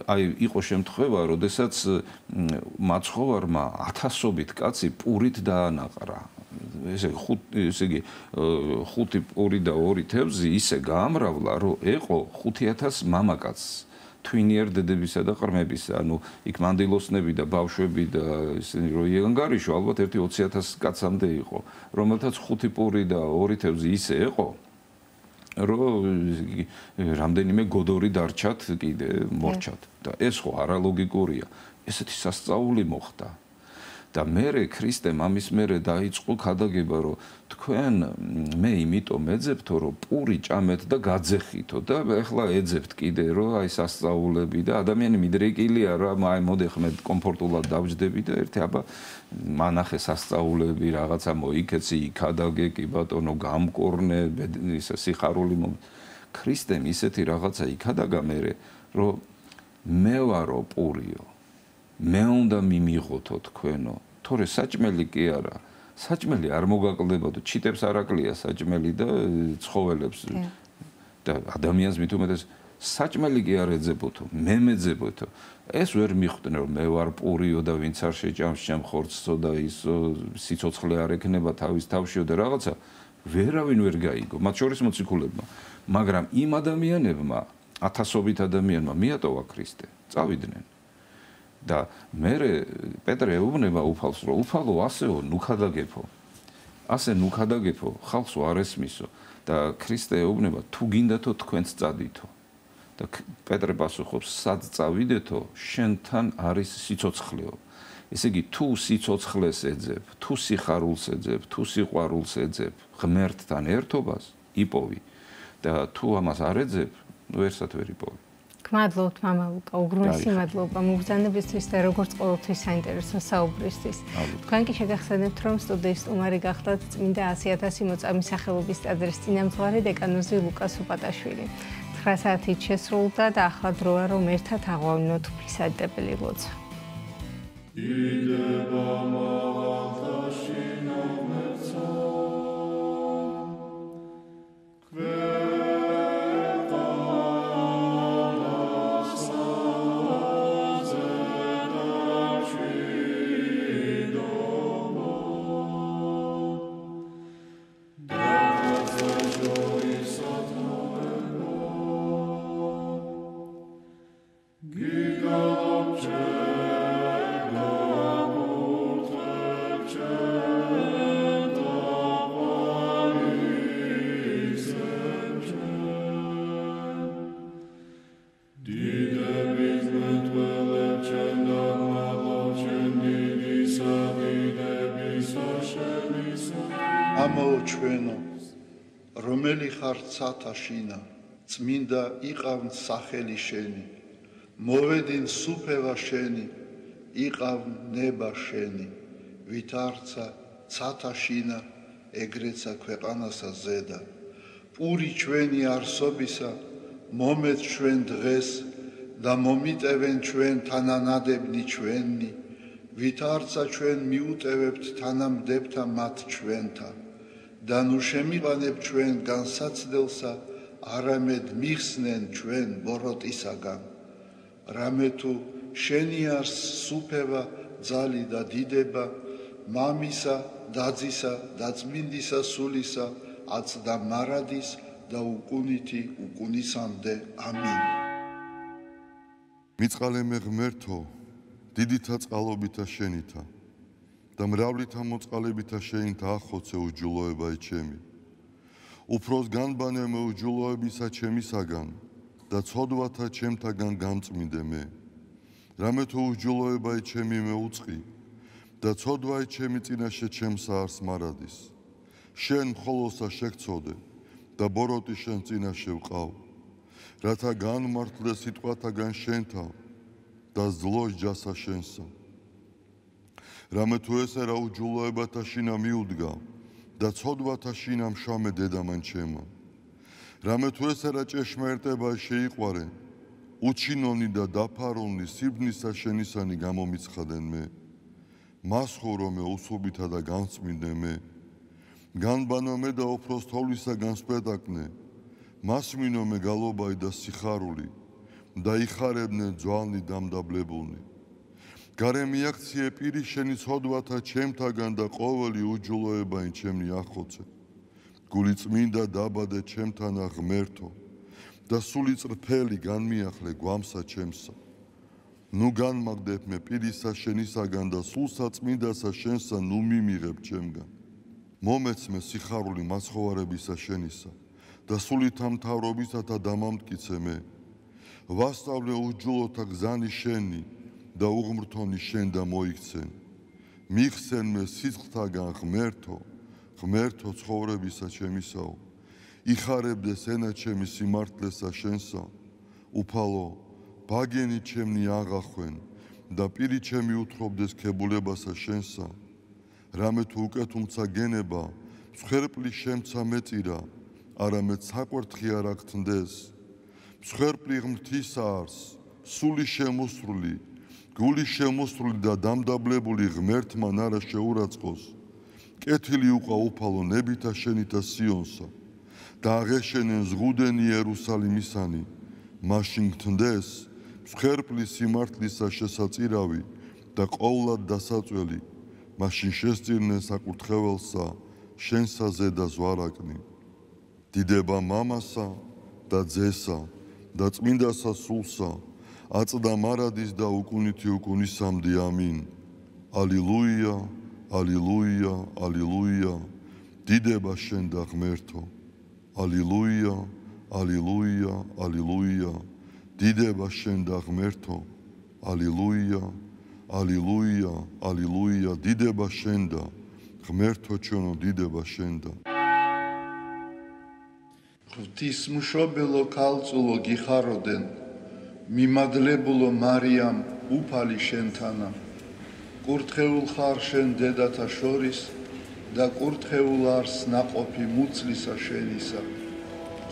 S3: აი იყო შემთხვევა როდესაც მაცხოვარმა 1000-ობით კაცი პურით დაანაყრა ესე იგი 5 პური და 2 თევზი ისე გაამრავლა რომ ეყო 5000 მამაკაცს თვინიერ დედებისა და ყრმებისა ანუ იქ მანდილოსნები და ბავშვები და ისინი რო იანგარიშო ალბათ 20000 კაცამდე იყო რომელთაც 5 პური და 2 თევზი ისე ეყო რომ რამდენიმე გოდორი დარჩათ კიდე მორჩათ და ეს ხო არალოგიკურია ესეთი სასწაული მოხდა და მერე ქრისტემ ამის მერე დაიწყო ქადაგება რომ თქვენ მე იმიტომ ეძებთო რომ პური ჭამეთ და გაძეხითო და ეხლა ეძებთ კიდე რომ აი სასწაულები და ადამიანი მიდრეკილია რომ აი მოდი ხმე კომფორტულად დავჯდები და ერთი აბა მანახე სასწაულები რაღაცა მოიქეცი იქადაგე კი ბატონო გამკორნე ისე სიხარული ქრისტემ ისეთი რაღაცა იქადაგა მერე რომ მე ვარო პურიო მე უნდა მიმიღოთო თქვენო თორე საჭმელი კი არა საჭმელი არ მოგაკლდებოდო ჩიტებს არ აკლია საჭმელი და ცხოველებს და ადამიანს მით უმეტეს საჭმელი კი არ ეძებოთო მე მეძებოთო ეს ვერ მიხვდნენ რომ მე ვარ პურიო და ვინც არ შეჭამს ჩემ ხორცსო და ისო სიცოცხლე არ ექნება თავის თავშიო და რაღაცა ვერავინ ვერ გაიგო მათ შორის მოციქულებმა მაგრამ იმ ადამიანებმა 1000-ობით ადამიანმა მიატოვა ქრისტე წავიდნენ და მე პეტრე ეუბნება უფალს რომ უფალო ასეო ნუქადაგეფო ასე ნუქადაგეფო ხალხს არ ესმისო და ქრისტე ეუბნება თუ გინდათო თქვენც წადითო და პეტრე პასუხობს, სად წავიდეთო, შენთან არის სიცოცხლეო. ესე იგი, თუ სიცოცხლეს ეძებ, თუ სიხარულს ეძებ, თუ სიყვარულს ეძებ, ღმერთთან ერთობას იპოვი და თუ ამას არ ეძებ, ვერსად ვერ იპოვი.
S1: გმადლობთ მამა ლუკა, უგრუნესი მადლობა მოგზაურობისთვის და როგორც ყოველთვის საინტერესო საუბრისთვის. თქვენ კი შეგახსენებთ, რომ სტუდიის სტუმარი გახლდათ წმინდა 100.000 მოწამის სახელობის ტაძრის წინამძღვარი დეკანოზი ლუკა სუპატაშვილი. 9 საათით შესრულდა და ახლა დროა რომ ერთად აღვავნოთ ღვთისადიდებელი ლოცვა.
S4: იდება მაღალთაში ნომერცა
S5: ჩვენო, რომელი ხარ ცათაშინა, წმინდა იყავნ სახელი შენი, მოვედინ სუფევა შენი, იყავნ ნება შენი, ვითარცა ცათაშინა, ეგრეცა ქვეყანასა ზედა, პური ჩვენი არსობისა, მომეთ ჩვენ დღეს და მომიტევენ ჩვენ თანანადებნი ჩვენი, ვითარცა ჩვენ მიუტევებთ თანამდებთა მათ ჩვენთა. და ნუ შემიყვანებ ჩვენ განსაცდელსა, არამედ მიხსნენ ჩვენ ბოროტისაგან. რამე თუ შენი არს სუფევა, ძალი და დიდება, მამისა, დაძისა და წმინდისა სულისა, აცდა მარადის და უკუნითი უკუნისამდე. ამინ.
S6: მიწყალემე ღმერთო, დიდითა წყალობითა შენითა და მრავლითა მოწყალებითა შენითა ახოცე უჯულოებაი ჩემი. უფროს განბანემე უჯულოებისა ჩემისაგან და ცოდვათა ჩემთაგან გამწმინდე მე. რამე თუ უჯულოებაი ჩემი მეუწყი და ცოდვაი ჩემი წინაშე ჩემსა არს მარადის. შენ მხოლოსა შეგცოდე და ბოროტი შენ წინაშე ვყავ, რათა განმართლე სიტყვათაგან შენთა და ზლოს ჯასა შენსა. რამე თუ ესე რა უჯულოებათა შინა მიუდგა და ცოდვათა შინა მშამე დედამან ჩემო. რამე თუ ესე რა ჭეშმარიტება შეიყვარე, უჩინონი და დაფარონი სიბნისა შენისანი გამომიცხადენ მე. მას ხურომე უსუბითა და განწმინდე მე. განბანომე და უფროს თოვლისაგან სპეტაკნე, მას მინომე გალობაი და სიხარული და იხარებნე ძვალნი დამდაბლებულნი. გარე მიაქციე პირი შენი ცოდვათა ჩემთაგან და ყოველი უჯულოებაი ჩემნი ახოცე. გული წმინდა დაბადე ჩემთანა ღმერთო და სული წრფელი განმიახლე გვამსა ჩემსა. ნუ განმაგდებ მე პირისა შენისაგან და სულსა წმინდასა შენსა ნუ მიმიღებ ჩემგან. მომეცმე სიხარული მაცხოვარებისა შენისა და სულითა მთავრობისათა დამამტკიცე მე. ვასწავლე უჯულოთა გზანი შენი და უღმრთონი შენ და მოიქცენ. მიხსენ მე სიცხთაგან ღმერთო, ღმერთო ცხოვრებისა ჩემისაო. იხარებდეს ენა ჩემი სიმართლესა შენსა. უფალო, ბაგენი ჩემნი აღახვენ და პირი ჩემი უთხრობდეს ქებულებასა შენსა. რამე თუ უკეთუმცა გენება, მსხვერპლი შემცა მეწირა, არამედ საკვერთხი არ აგთნდეს. მსხვერპლი ღმრთისა არს, სული შემოსრული, გული შემოსრული და დამდაბლებული ღმერთმან არა შეურაცხყოს. კეთილი უყვა უფალო ნებითა შენითა სიონსა და აღეშენენ ზღუდენი იერუსალიმისანი. მაშინ გთნდეს მსხვერპლის სიმართლისა შესაწირავი და ყოვლად დასაწველი. მაშინ შესწირნენ საკურთხეველსა შენსა ზედა ზვარაკნი. დიდება მამასა და ძესა და წმინდასა სულსა, აწდა მარადის და უკუნითი უკუნისამდე. ამინ. ალილუია, ალილუია, ალილუია. დიდება შენ და ღმერთო. ალილუია, ალილუია, ალილუია. დიდება შენ და ღმერთო, ალილუია, ალილუია, ალილუია, დიდება შენ და ღმერთო ჩვენო, დიდება შენ და
S5: ღვთისმშობელო ქალწულო გიხაროდენ, მიმადლებულო მარიამ უფალი შენთანა, კურთხეულ ხარ შენ დედათა შორის და კურთხეულ არს ნაყოფი მუცლისა შენისა,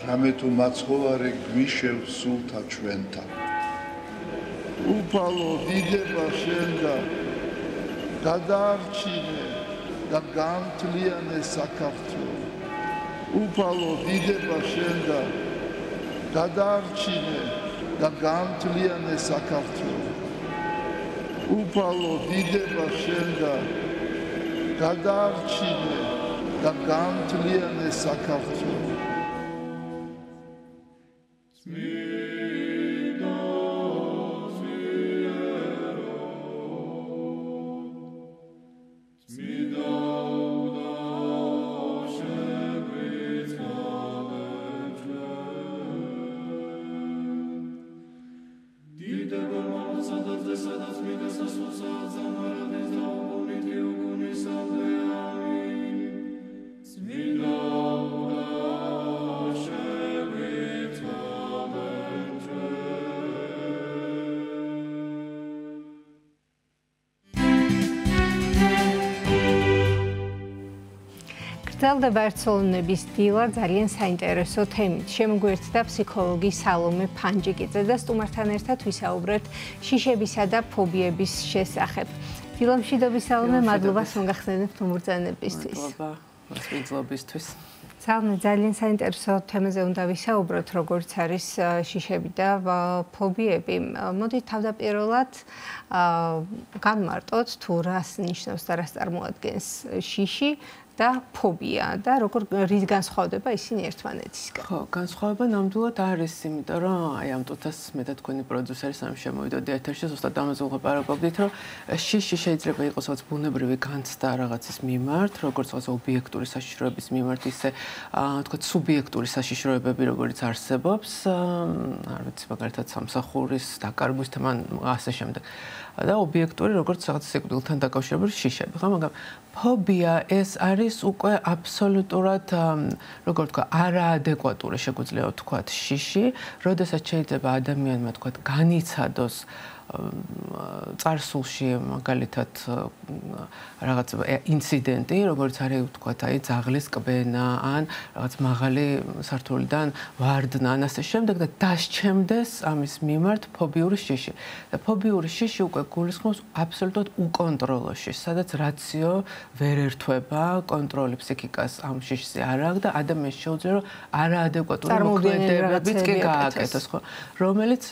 S5: რამე თუ მაცხოვარე გვიშევ სულთა ჩვენთა. უფალო დიდება შენ და გადაარჩინე და გამთლიანე საქართველო. უფალო დიდება შენ და გადაარჩინე და გამთლიანე საქართველო. უფალო დიდება შენ და გადაარჩინე და გამთლიანე საქართველო.
S1: გრძელდება ერთსოლუნების დილა ძალიან საინტერესო თემით. შემოგვიერთდა ფსიქოლოგი სალომე ფანჯიკიძე და სტუმართან ერთად ვისაუბრეთ შიშებისა და ფობიების შესახებ. დილამშვიდობის სალომე, მადლობა მოგახსენებთ მობრძანებისთვის.
S7: მადლობისთვის.
S1: სალომე, ძალიან საინტერესო თემაზე უნდა ვისაუბროთ, როგორც არის შიშები და ფობიები. მოდით თავდაპირველად განმარტოთ თუ რას ნიშნავს და რას წარმოადგენს შიში და ფობია და როგორ რის განსხვავდება ისინი ერთმანეთისგან.
S7: ხო, განსხვავება ნამდვილად არის, იმიტომ რომ აი ამ თუთას მე და თქვენი პროდიუსერი სამ შემოვიდოდი ეთერში, ზუსტად ამაზე ვღებარებოდით, რომ შიში შეიძლება იყოს რაღაც ბუნებრივი განცდა რაღაცის მიმართ, როგორც რაღაც ობიექტური საშიშროების მიმართ, ისე თქვა სუბიექტური საშიშროებები, როგორც არსებობს, არ ვიცი, მაგალითად სამსახურის დაკარგვის თემა ასე შემდეგ. და ობიექტური როგორც რაღაც სიკვდილთან დაკავშირებული შიშები, ხო, მაგრამ ფობია ეს არის უკვე აბსოლუტურად, როგორ ვთქვა, არაადეკვატური შეგვიძლია ვთქვათ შიში, როდესაც შეიძლება ადამიანმა ვთქვათ განიცადოს წარსულში მაგალითად რაღაც ინციდენტი, როგორც არის ვთქვათ, აი ძაღლის კბენა ან რაღაც მაღალი სართულიდან ვარდნა ან ასე შემდეგ და დასჩემდეს ამის მიმართ ფობიური შიში. და ფობიური შიში უკვე გულისხმობს აბსოლუტურად უკონტროლო შიშს, სადაც რაციო ვერ ერთვება, კონტროლი ფსიქიკას ამ შიშზე არ აქვს და ადამიანს შეუძლია რომ არაადეკვატური მოქმედებებიც კი გააკეთოს, ხო, რომელიც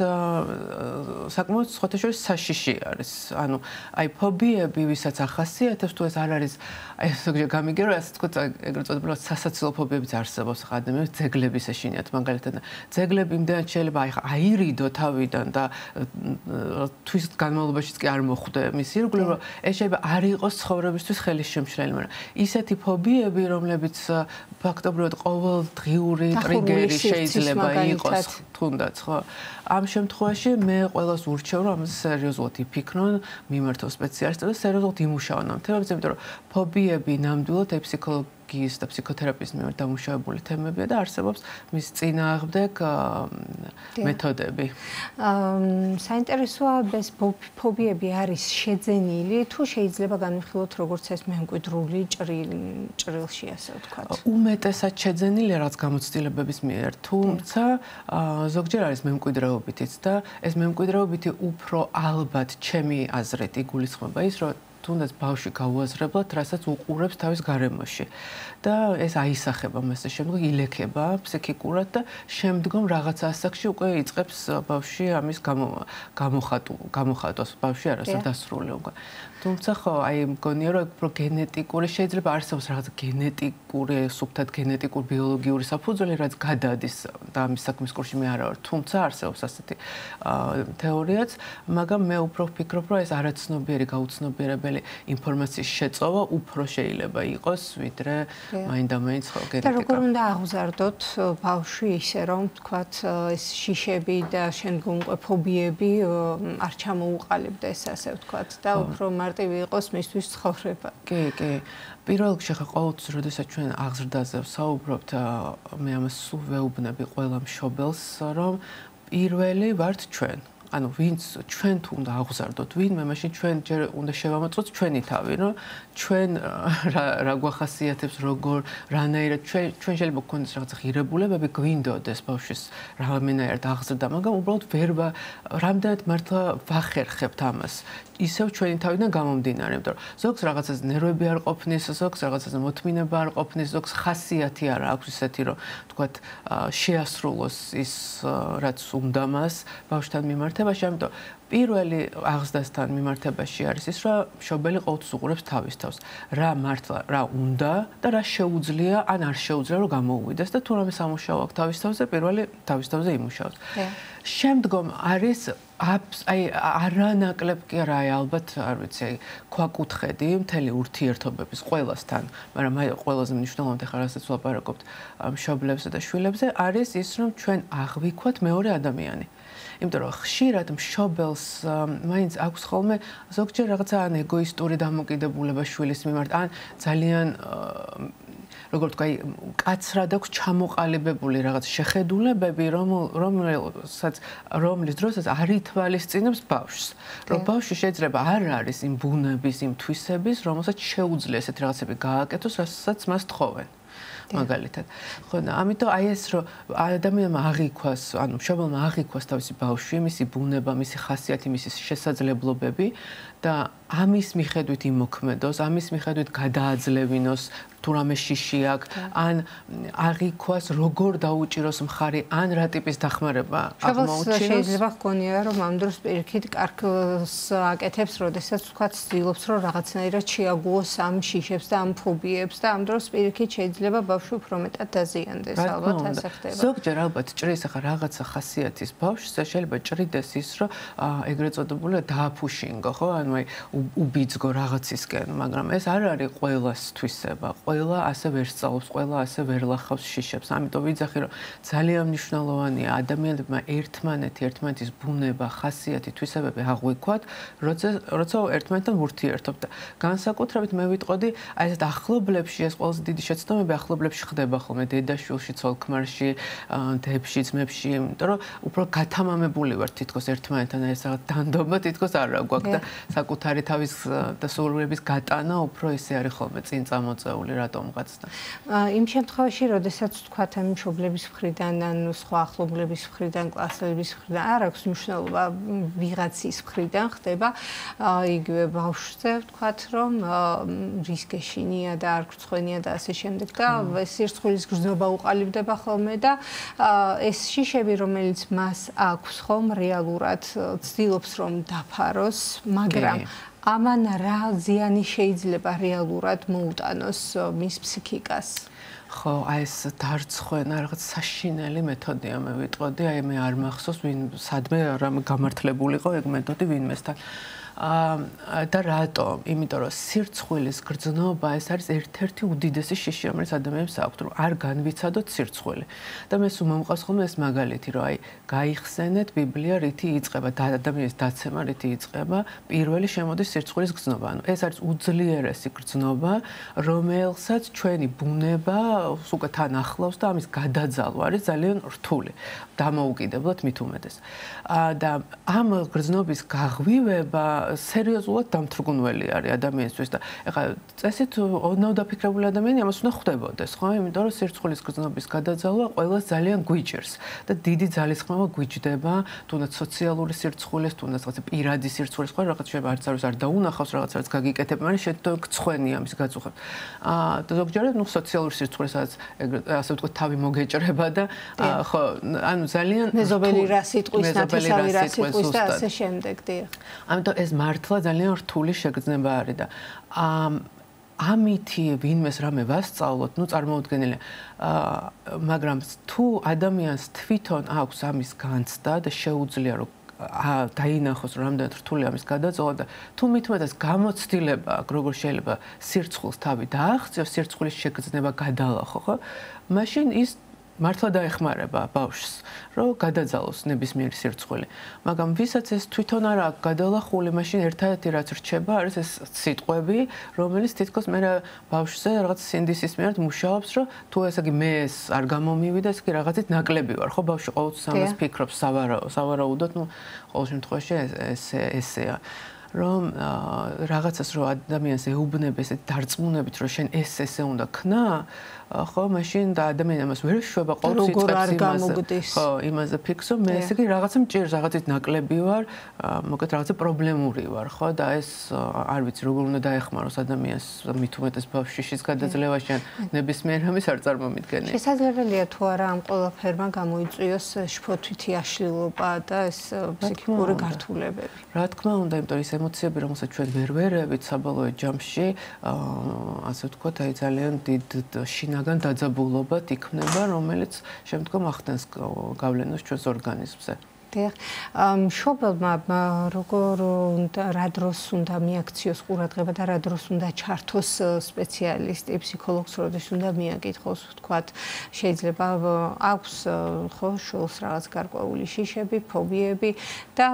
S7: საკმაოდ შორის საშიში არის. ანუ აი ფობიები, ვისაც ახასიათებს, თუ ეს არ არის, აი ზოგჯერ გამიგერო, ასე თქვა, ეგრეთ წოდებული სასაცილო ფობიებიც არსებობს ხა ადამიანებს ძეგლების ეშინიათ, მაგალითად ძეგლები იმდენად შეიძლება აი აირიდო თავიდან და თვის განმავლობაშიც კი არ მოხვდე მის ირგვლივ, რომ ეს შეიძლება არ იყოს ცხოვრებისთვის ხელისშემშლელი, მაგრამ ისეთი ფობიები, რომლებიც ფაქტობრივად ყოველდღიური ტრიგერი შეიძლება იყოს თუნდაც, ხო? ამ შემთხვევაში მე ყველას ურჩევ, რომ ამაზე სერიოზულად იფიქრონ, მიმართო სპეციალისტებს და სერიოზულად იმუშაონ ამ თემებზე, იმიტომ რომ ფობიები ნამდვილად ფსიქოლოგიის და ფსიქოთერაპიის მიმართ დამუშავებული თემებია და არსებობს მის წინააღმდეგ მეთოდები.
S1: საინტერესოა, ეს ფობიები არის შეძენილი, თუ შეიძლება განვიხილოთ, როგორც ეს მემკვიდრული ჭრილში, ასე ვთქვათ.
S7: უმეტესად შეძენილი რაღაც გამოცდილებების მიერ, თუმცა ზოგჯერ არის მემკვიდრეობითიც და ეს მემკვიდრეობითი უფრო ალბათ ჩემი აზრით იგულისხმება ის, რომ თუნდაც ბავშვი გაუაზრებლად, რასაც უყურებს თავის გარემოში. და ეს აისახება მასე შემდგომ ილექება ფსიქიკურად და შემდგომ რაღაც ასაკში უკვე იწყებს ბავშვი ამის გამოხატვას, ბავშვი არასდროს დასრული უკვე. თუმცა ხო, აი მგონია რომ უფრო გენეტიკური შეიძლება არსებობს რაღაც გენეტიკური, სუფთად გენეტიკური ბიოლოგიური საფუძველი, რაც გადადის და ამის საქმის კურსში მე არა ვარ. თუმცა არსებობს ასეთი თეორიაც, მაგრამ მე უფრო ვფიქრობ, რომ ეს არაცნობიერი, გაუცნობიერებელი შესაძლებელი ინფორმაციის შეწოვა უფრო შეიძლება იყოს, ვიდრე მაინდა-მაინც ხო გენეტიკა.
S1: და როგორ უნდა აღზარდოთ ბავშვი ისე რომ თქვათ ეს შიშები და შემდგომ უკვე ფობიები არ ჩამოუყალიბდეს, ასე ვთქვათ, და უფრო მარტივი იყოს მისთვის ცხოვრება.
S7: კი. პირველ რიგში ხა ყოველთვის, როდესაც ჩვენ აღზრდაზე ვსაუბრობთ, მე ამას სულ ვეუბნები ყველა მშობელს, რომ პირველი ვართ ჩვენ. ანუ ვინც ჩვენ თუ უნდა აღზარდოთ ვინმე, მაშინ ჩვენ ჯერ უნდა შევამოწმოთ ჩვენი თავი, რომ ჩვენ რა გვახასიათებს, როგორ, რანაირად ჩვენ შეიძლება გქონდეს რაღაც ღირებულებები, გვინდოდეს ბავშვის რამენაირად აღზრდა, მაგრამ უბრალოდ ვერ რამდენად მართლა ვახერხებთ ამას. ისევ ჩვენი თავიდან გამომდინარე, იმიტომ რომ ზოგს რაღაცას ნერვები არ ყოფნის, ზოგს რაღაცას მოთმინება არ ყოფნის, ზოგს ხასიათი არ აქვს ისეთი, რომ თქვათ შეასრულოს ის რაც უნდა მას ბავშვთან მიმართებაში, ამიტომ პირველი აღზრდასთან მიმართებაში არის ის, რომ მშობელი ყოველთვის უყურებს თავის თავს. რა მართლა, რა უნდა და რა შეუძლია, ან არ შეუძლია რომ გამოუვიდეს და თუ რამე სამუშაო აქვს თავის თავზე, პირველი თავის თავზე იმუშაოს. შემდგომ არის არანაკლებ კი არა, ალბათ არ ვიცი, ქვაკუთხედი მთელი ურთიერთობების ყველასთან, მაგრამ ყველაზე მნიშვნელოვანი ხარ რასაც ვლაპარაკობთ მშობლებსა და შვილებზე, არის ის, რომ ჩვენ აღვიქვათ მეორე ადამიანი. იმიტომ რომ ხშირად მშობელს მაინც აქვს ხოლმე ზოგჯერ რაღაცა ან ეგოისტური დამოკიდებულება შვილის მიმართ, ან ძალიან როგორ თქვა, კაცრად აქვს ჩამოყალიბებული რაღაც შეხედულებები, რომლის დროსაც არ ითვალისწინებს ბავშვს. რომ ბავშვი შეიძლება არ არის იმ ბუნების, იმ თვისების, რომელსაც შეუძლია ესეთ რაღაცები გააკეთოს, რასაც მას თხოვენ. მაგალითად. ხო, ამიტომ აი ეს რომ ადამიანმა აღიქვას, ანუ მშობელმა აღიქვას თავისი ბავშვი, მისი ბუნება, მისი ხასიათი, მისი შესაძლებლობები და ამის მიხედვით იმოქმედოს, ამის მიხედვით გადააძლევინოს თუ რამე შიში აქვს, ან აღიქვას როგორ დაუჭიროს მხარი, ან რა ტიპის დახმარება აღმოუჩინოს.
S1: შეიძლება ჰქონია რომ ამ დროს პირიქით კარგს აკეთებს, როდესაც თქვათ ცდილობს რომ რაღაცნაირად შეაგუოს ამ შიშებს და ამ ფობიებს და ამ დროს პირიქით შეიძლება ბავშვი უფრო მეტად დაზიანდეს, ალბათ ასე ხდება.
S7: ზოგჯერ ალბათ ჭრის ახლა რაღაცა ხასიათის ბავშვს შეიძლება ჭრიდეს ის, რომ ეგრეთ წოდებული დააფუშინგო, ხო? ანუ აი უბიძგო რაღაცისკენ, მაგრამ ეს არ არის ყველას თვისება. ყველა ასე ვერ სწავლობს, ყველა ასე ვერ ლახავს შიშებს. ამიტომ ვიძახი, რომ ძალიან მნიშვნელოვანია ადამიანებმა ერთმანეთის ბუნება, ხასიათი, თვისებები აღვიქვათ, როცა ერთმანეთთან ურთიერთობთ. განსაკუთრებით მე ვიტყოდი, აი ესეთ ახლობლებში, ეს ყველაზე დიდი შეცდომები ახლობლებში ხდება ხოლმე, დედაშვილში, ცოლ-ქმარში, დებში, ძმებში, იმიტომ რომ უფრო გათამამებული ვართ თითქოს ერთმანეთთან, ეს რაღაც დანდობა თითქოს არ გვაქვს და საკუთარი თავის და სურვილების გატანა უფრო ისე არის ხოლმე წინ წამოწეული რატომღაც და
S1: იმ შემთხვევაში, როდესაც თქვათ ამ მშობლების მხრიდან ან სხვა ახლობლების მხრიდან, კლასელების მხრიდან არ აქვს მნიშვნელობა, ვიღაცის მხრიდან ხდება იგივე ბავშვზე, ვთქვათ, რომ რისკეშინია და არ გრცხვენია და ასე შემდეგ და სირცხვილის გრძნობა უყალიბდება ხოლმე და ეს შიშები, რომელიც მას აქვს ხომ რეალურად ცდილობს რომ დაფაროს, მაგრამ ამან რა ზიანი შეიძლება რეალურად მოუტანოს მის ფსიქიკას?
S7: ხო, აი ეს დარცხვენა რაღაც საშინელი მეთოდია, მე ვიტყოდი, აი მე არ მახსოვს ვინ სადმე რამე გამართლებულიყო ეგ მეთოდი ვინმესთან. და რატომ? იმიტომ რომ სირცხვილის გრძნობა ეს არის ერთ-ერთი უდიდესი შიში, რომელიც ადამიანებს აქვთ, რომ არ განვიცადოთ სირცხვილი. და მე სულ მომყავს ხოლმე ეს მაგალითი, რომ აი გაიხსენეთ ბიბლია რითი იწყება და ადამიანის დაცემა რითი იწყება, პირველი შემოდის სირცხვილის გრძნობა. ანუ ეს არის უძლიერესი გრძნობა, რომელსაც ჩვენი ბუნება უკვე თან ახლავს და ამის გადაძალვა არის ძალიან რთული. დამოუკიდებლად მით უმეტეს. და ამ გრძნობის გაღვივება სერიოზულად დამთრგუნველი არის ადამიანისთვის და ეხლა წესით ოდნავ დაფიქრებული ადამიანი ამას უნდა ხვდებოდეს, ხო? იმიტომ რომ სირცხვილის გრძნობის გადაძალვა ყველას ძალიან გვიჭირს და დიდი ძალისხმევა გვიჭდება, თუნდაც სოციალური სირცხვილის, თუნდაც რაღაცა პირადი სირცხვილის, ხო, რაღაც შეიძლება არც არ დაუნახავს, რაღაცაც გაგიკეთებ, მაგრამ შეერთო გცხვენია ამის გაწუხებ. და ზოგჯერად, ნუ სოციალური სირცხვილისაც ასე ვთქვათ, თავი მოგეჭრება და ხო, ანუ ძალიან
S1: მეზობელი რა სიტყვის, ნათესავი რა სიტყვის და ასე შემდეგ, დიახ.
S7: ამიტომ ეს მართლა ძალიან რთული შეგრძნება არის და ამითი ვინმეს რამე ვასწავლოთ, ნუ წარმოუდგენელია. მაგრამ თუ ადამიანს თვითონ აქვს ამის განცდა და შეუძლია რომ დაინახოს რომ რამდენად რთული ამის გადაწყვეტა და თუ მithumetas გამოცდილება აქვს როგორ შეიძლება სირცხვილს თავი დააღწიოს სირცხვილის შეგრძნება გადალახო ხო მაშინ ის მართლა დაეხმარება ბავშვს რომ გადაძალოს ნებისმიერი სირცხვილი მაგრამ ვისაც ეს თვითონ არ აქვს გადალახული მაშინ ერთადერთი რაც რჩება არის ეს სიტყვები რომელიც თითქოს მე ბავშვზე რაღაც სინდისის მიერ მუშაობს რომ თუ ესე იგი მე ეს არ გამომივიდა ეს კი რაღაცით ნაკლები ვარ ხო ბავშვი ყოველთვის ამას ფიქრობს სავარაუდოდ ნუ ყოველ შემთხვევაში ესეა რომ რაღაცას რომ ადამიანს ეუბნებს ესეთ დარწმუნებით რომ შენ ესე უნდა ქნა ხო მაშინ და ადამიანი ამას ვერ შვება ყოველ სიტყვებს იმაზე ხო იმაზე ფიქრობ მე ესე იგი რაღაცა მჭირს რაღაცით ნაკლები ვარ მოკლედ რაღაცა პრობლემური ვარ ხო და ეს არ ვიცი როგორ უნდა დაეხმაროს ადამიანს მithumetas ბავშვის გადაძლევაში ან ნებისმიერ ამის არ წარმომიდგენია
S1: შესაძლებელია თუ არა ამ ყველაფერმა გამოიწვიოს შფოთვითი აშლილობა და ეს ფსიქიკური გართულებები
S7: რა თქმა უნდა იმიტომ ის ემოციები რომელსაც ჩვენ ვერ ვერევით საბოლოო ჯამში ასე ვთქვათ აი ძალიან დიდ შინაგან დაძაბულობად იქნება რომელიც შემდგომ ახდენს გავლენას ჩვენს ორგანიზმზე
S1: მშობელმა როგორ უნდა რა დროს უნდა მიაქციოს ყურადღება და რა დროს უნდა ჩართოს სპეციალისტი ფსიქოლოგს როდის უნდა მიაკითხოს ვთქვათ შეიძლება აქვს ხო შულს რაღაც გარკვეული შიშები ფობიები და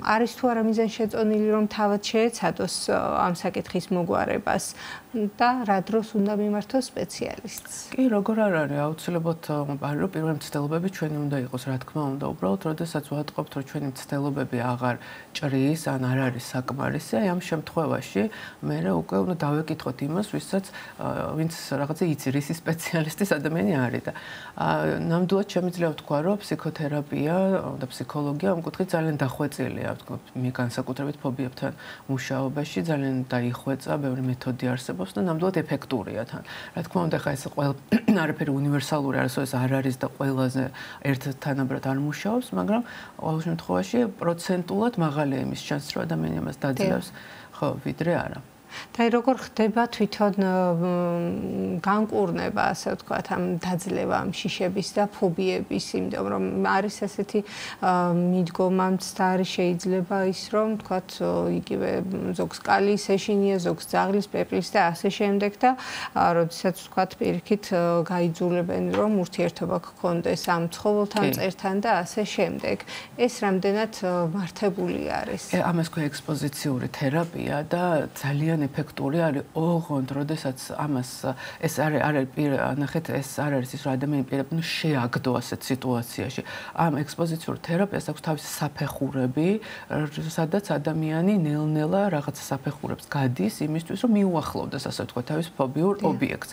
S1: არის თუ არა მიზანშეწონილი რომ თავად შეეცადოს ამ საკითხის მოგვარებას და რა დროს უნდა მიმართოს სპეციალისტს
S7: კი როგორ არ არის აუცილებლად არის რომ პირველი მცდელობები ჩვენი უნდა იყოს რა თქმა უნდა უბრალოდ როდესაც ვატყობთ რომ ჩვენი მცდელობები აღარ ჭრის ან არ არის საკმარისი აი ამ შემთხვევაში მე უკვე უნდა დავეკითხოთ იმას ვინც რაღაცა იცი რისი სპეციალისტის ადამიანი არის და ნამდვილად შემიძლია ვთქვა რომ ფსიქოთერაპია და ფსიქოლოგია ამ კუთხით ძალიან დახვეწილია ვთქვათ მე განსაკუთრებით ფობიებთან მუშაობაში ძალიან დაიხვეწა ბევრი მეთოდი არსებობს და ნამდვილად ეფექტურია თან. რა თქმა უნდა, ხა ეს არაფერი უნივერსალური არის, ეს არ არის და ყველაზე ერთ თანაბრად არ მუშაობს, მაგრამ ყოველ შემთხვევაში პროცენტულად მაღალია იმის შანსი, რომ ადამიანი ამას დაძლევს, ხო, ვიდრე არა.
S1: და როგორ ხდება თვითონ განკურნება, ასე ვთქვათ, ამ დაძლევა ამ შიშების და ფობიების, იმიტომ რომ არის ესეთი მიდგომაც და არის შეიძლება ის რომ ვთქვათ, იგივე ზოგს კალის ეშინია, ზოგს ძაღლის, პეპლის და ასე შემდეგ და როდესაც ვთქვათ, პირიქით გაიძულებენ რომ ურთიერთობა გქონდეს ამ ცხოველთან, მწერთან და ასე შემდეგ. ეს რამდენად მართებული არის?
S7: ამას ქვია ექსპოზიციური თერაპია და ძალიან ეფექტური არის ოღონდ, როდესაც ამას ეს არის ნახეთ, ეს არ არის ის, რომ ადამიანი პირდაპირ შეაგდო ასეთ სიტუაციაში. ამ ექსპოზიციურ თერაპიას აქვს თავისი საფეხურები, სადაც ადამიანი ნელ-ნელა რაღაც საფეხურებს გადის იმისთვის, რომ მიუახლოვდეს, ასე ვთქვათ, თავის ფობიურ ობიექტს.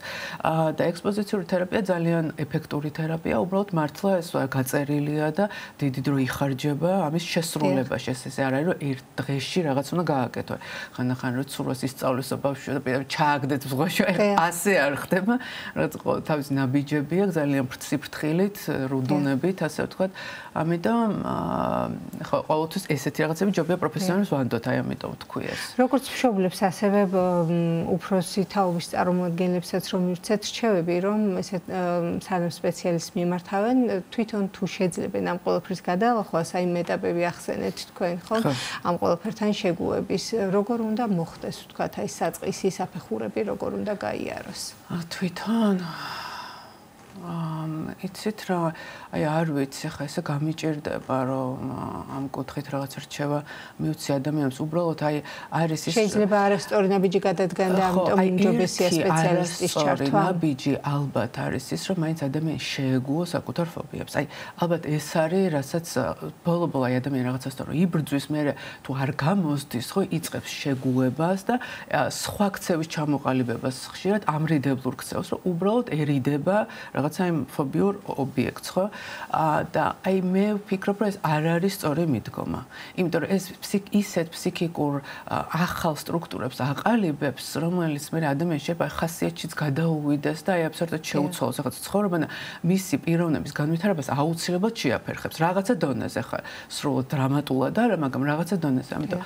S7: და ექსპოზიციური თერაპია ძალიან ეფექტური თერაპია, უბრალოდ მართლა ეს გაწერილია და დიდი დრო იხარჯება ამის შესრულებაში. ეს არ არის, რომ ერთ დღეში რაღაც უნდა გააკეთო. ხან რომ ცურვას ისწავლის ბავშვი და პირდაპირ ჩააგდეთ ზღვაში, ასე არ ხდება, რაც თავის ნაბიჯები აქვს ძალიან სიფრთხილით, რუდუნებით, ასე ვთქვათ. ამიტომ ხო, ყოველთვის ესეთი რაღაცები ჯობია პროფესიონალს ვანდოთ, აი ამიტომ ვთქვი ეს.
S1: როგორც მშობლებს, ასევე უფროსი თაობის წარმომადგენლებსაც რომ მივცეთ რჩევები, რომ ესეთ სანამ სპეციალისტს მიმართავენ, თვითონ თუ შეძლებენ ამ ყველაფრის გადალახვას, აი მეტაპები ახსენეთ თქვენ, ხო? ამ ყველაფერთან შეგუების, როგორ უნდა მოხდეს, ვთქვათ, აი საწყისი საფეხურები როგორ უნდა გაიაროს?
S7: თვითონ იცით რა, აი არ ვიცი, ხა ესე გამიჭირდება, რომ ამ კუთხით რაღაც რჩევა მივცი ადამიანს, უბრალოდ აი არის ის
S1: შეიძლება არასწორი ნაბიჯი გადადგან და ამიტომ უმჯობესია სპეციალისტის ჩართვა.
S7: ნაბიჯი ალბათ არის ის, რომ მაინც ადამიანი შეეგუო საკუთარ ფობიებს. აი ალბათ ეს არის, რასაც ბოლო-ბოლო აი ადამიანი რაღაცასთან რომ იბრძვის, მე თუ არ გამოსდის, ხო, იწყებს შეგუებას და სხვა ქცევის ჩამოყალიბებას ხშირად ამრიდებლურ ქცევს, რომ უბრალოდ ერიდება რაღაცა იმ ფობიურ ობიექტს, ხო? და აი მე ვფიქრობ, რომ ეს არ არის სწორი მიდგომა. იმიტომ რომ ეს ისეთ ფსიქიკურ ახალ სტრუქტურებს აყალიბებს, რომელიც მე ადამიანს შეიძლება ხასიათშიც გადაუვიდეს და აი აბსოლუტურად შეუცვალოს რაღაც ცხოვრება და მისი პიროვნების განვითარებას აუცილებლად შეაფერხებს. რაღაცა დონეზე ხა სრულად დრამატულად არა, მაგრამ რაღაცა დონეზე. ამიტომ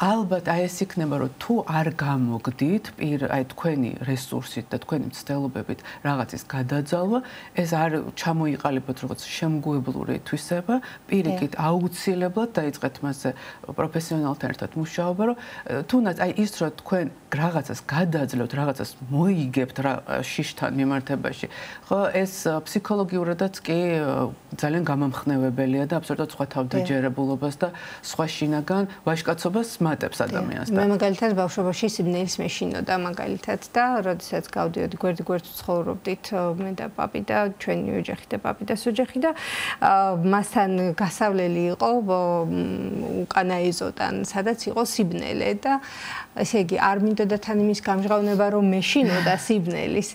S7: ალბათ აი ეს იქნება, რომ თუ არ გამოგდით აი თქვენი რესურსით და თქვენი მცდელობებით რაღაცის გადაძალვა, ეს არ ჩამოიყალიბოთ როგორც შემგუებლური თვისება, პირიქით აუცილებლად დაიწყეთ მასზე პროფესიონალთან ერთად მუშაობა, რომ თუნდაც აი ის რომ თქვენ რაღაცას გადააძლევთ, რაღაცას მოიგებთ შიშთან მიმართებაში, ხო, ეს ფსიქოლოგიურადაც კი ძალიან გამამხნევებელია და აბსოლუტურად სხვა თავდაჯერებულობას და სხვა შინაგან ვაჟკაცობას მატებს ადამიანს.
S1: მე მაგალითად ბავშვობაში სიბნელის მეშინოდა მაგალითად და როდესაც გავდიოდი გვერდ-გვერდ ცხოვრობდით მე და პაპი და ჩვენი ოჯახი და პაპი და ოჯახი და მასთან გასავლელი იყო უკანა ეზოდან, სადაც იყო სიბნელე და ესე იგი არ მინდოდა თან იმის გამჟღავნება რომ მეშინოდა სიბნელის,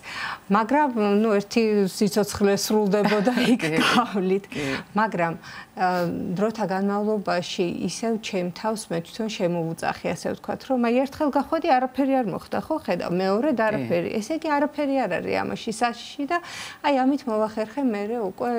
S1: მაგრამ ნუ ერთი სიცოცხლე სრულდებოდა იქ გავლით, მაგრამ დროთა განმავლობაში ისევ ჩემ თავს მე თვითონ შემოუწახე, ასე ვთქვათ, რომ აი ერთხელ გახვედი არაფერი არ მოხდა, ხო, ხედავ, მეორედ არაფერი. ესე იგი არაფერი არ არის ამაში საშიში და აი ამით მოვახერხე მე უკვე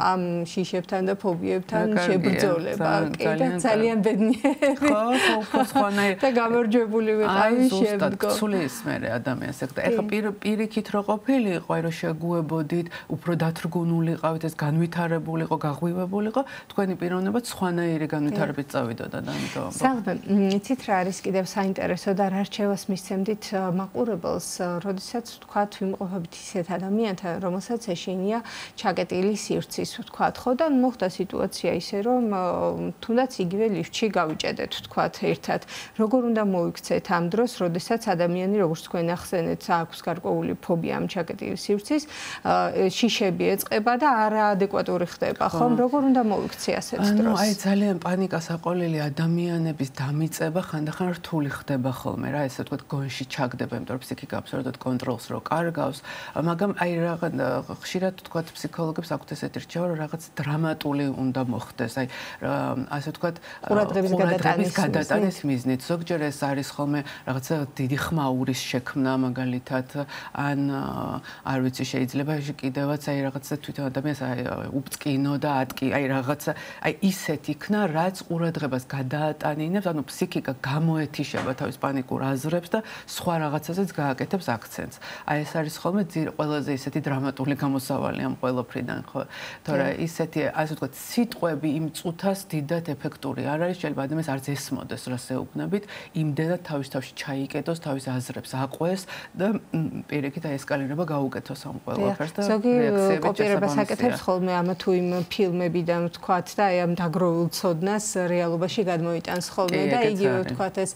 S1: ამ შიშებთან და ფობიებთან შებრძოლება, კი და ძალიან ბედნიერი.
S7: ხო, სხვანაირ
S1: და გამარჯვებული ვიყავი შემდგომ.
S7: სულის მე ადამიანს ეგ და ეხლა პირიქით რო ყოფილიყო, აი რომ შეგუებოდით, უფრო დათრგუნულიყავით, ეს განვითარებული იყო, გაღვივებული იყო, თქვენი პიროვნებაც სხვანაირი განვითარებით წავიდოდა და ამიტომ.
S1: სალმე, იცით რა არის კიდევ საინტერესო და რა რჩევას მისცემდით მაყურებელს, როდესაც ვთქვათ, ვიმყოფებით ისეთ ადამიანთან, რომელსაც ეშინია ჩაკეტილი სივრცის, ვთქვათ, ხო და მოხდა სიტუაცია ისე, რომ თუნდაც იგივე ლიფტში გავიჭედეთ, ვთქვათ, ერთად. როგორ უნდა მოიქცეთ ამ დროს, როდესაც ადამიანი, როგორც თქვენ ახსენეთ, აქვს გარკვეული ფობია ამ ჩაკეტილი სივრცის, შიშები ეწყება და არაადეკვატური ხდება, ხომ? როგორ უნდა მოიქცე ასეთ დროს?
S7: აი ძალიან პანიკას აყოლილი ადამიანების დამიწება ხანდახან რთული ხდება ხოლმე რა, ესე ვთქვათ, გონში ჩაგდება, იმიტომ რომ ფსიქიკა აბსოლუტურად კონტროლს რო კარგავს, მაგრამ აი ხშირად ვთქვათ, ფსიქოლოგებს აქვთ ესეთი რჩევა, რომ რაღაც დრამატული უნდა მოხდეს, აი ასე ვთქვათ,
S1: ყურადღების
S7: გადატანის მიზნით. ზოგჯერ ეს არის ხოლმე რაღაცა დიდი ხმაურის შექმნა მაგალითად, ან არ ვიცი, შეიძლება კიდევაც აი რაღაცა თვითონ ადამიანს უბწკინო და ატკი, აი რაღაცა, აი ისეთ იქნა, რაც ყურადღებას გადაატანინებს, ანუ ფსიქიკა გამოეთიშება თავის პანიკურ აზრებს და სხვა რაღაცაზეც გააკეთებს აქცენტს. აი ეს არის ხოლმე ყველაზე ისეთი დრამატული გამოსავალი ამ ყველაფრიდან, ხო? თორე ისეთი, ასე ვთქვათ, სიტყვები იმ წუთას დიდად ეფექტური არ არის, შეიძლება ადამიანს არც ესმოდეს, რას ეუბნებით, იმდენად თავის თავში ჩაიკეტოს, თავის აზრებს აყვეს და პირიქით აი ესკალირება გაუკეთოს ამ ყველაფერს და
S1: ზოგი კოპირებას აკეთებს ხოლმე ამა თუ იმ ფილმებიდან ვთქვათ და აი ამ დაგროვილ ცოდნას რეალობაში გადმოიტანს ხოლმე და იგივე ვთქვათ ეს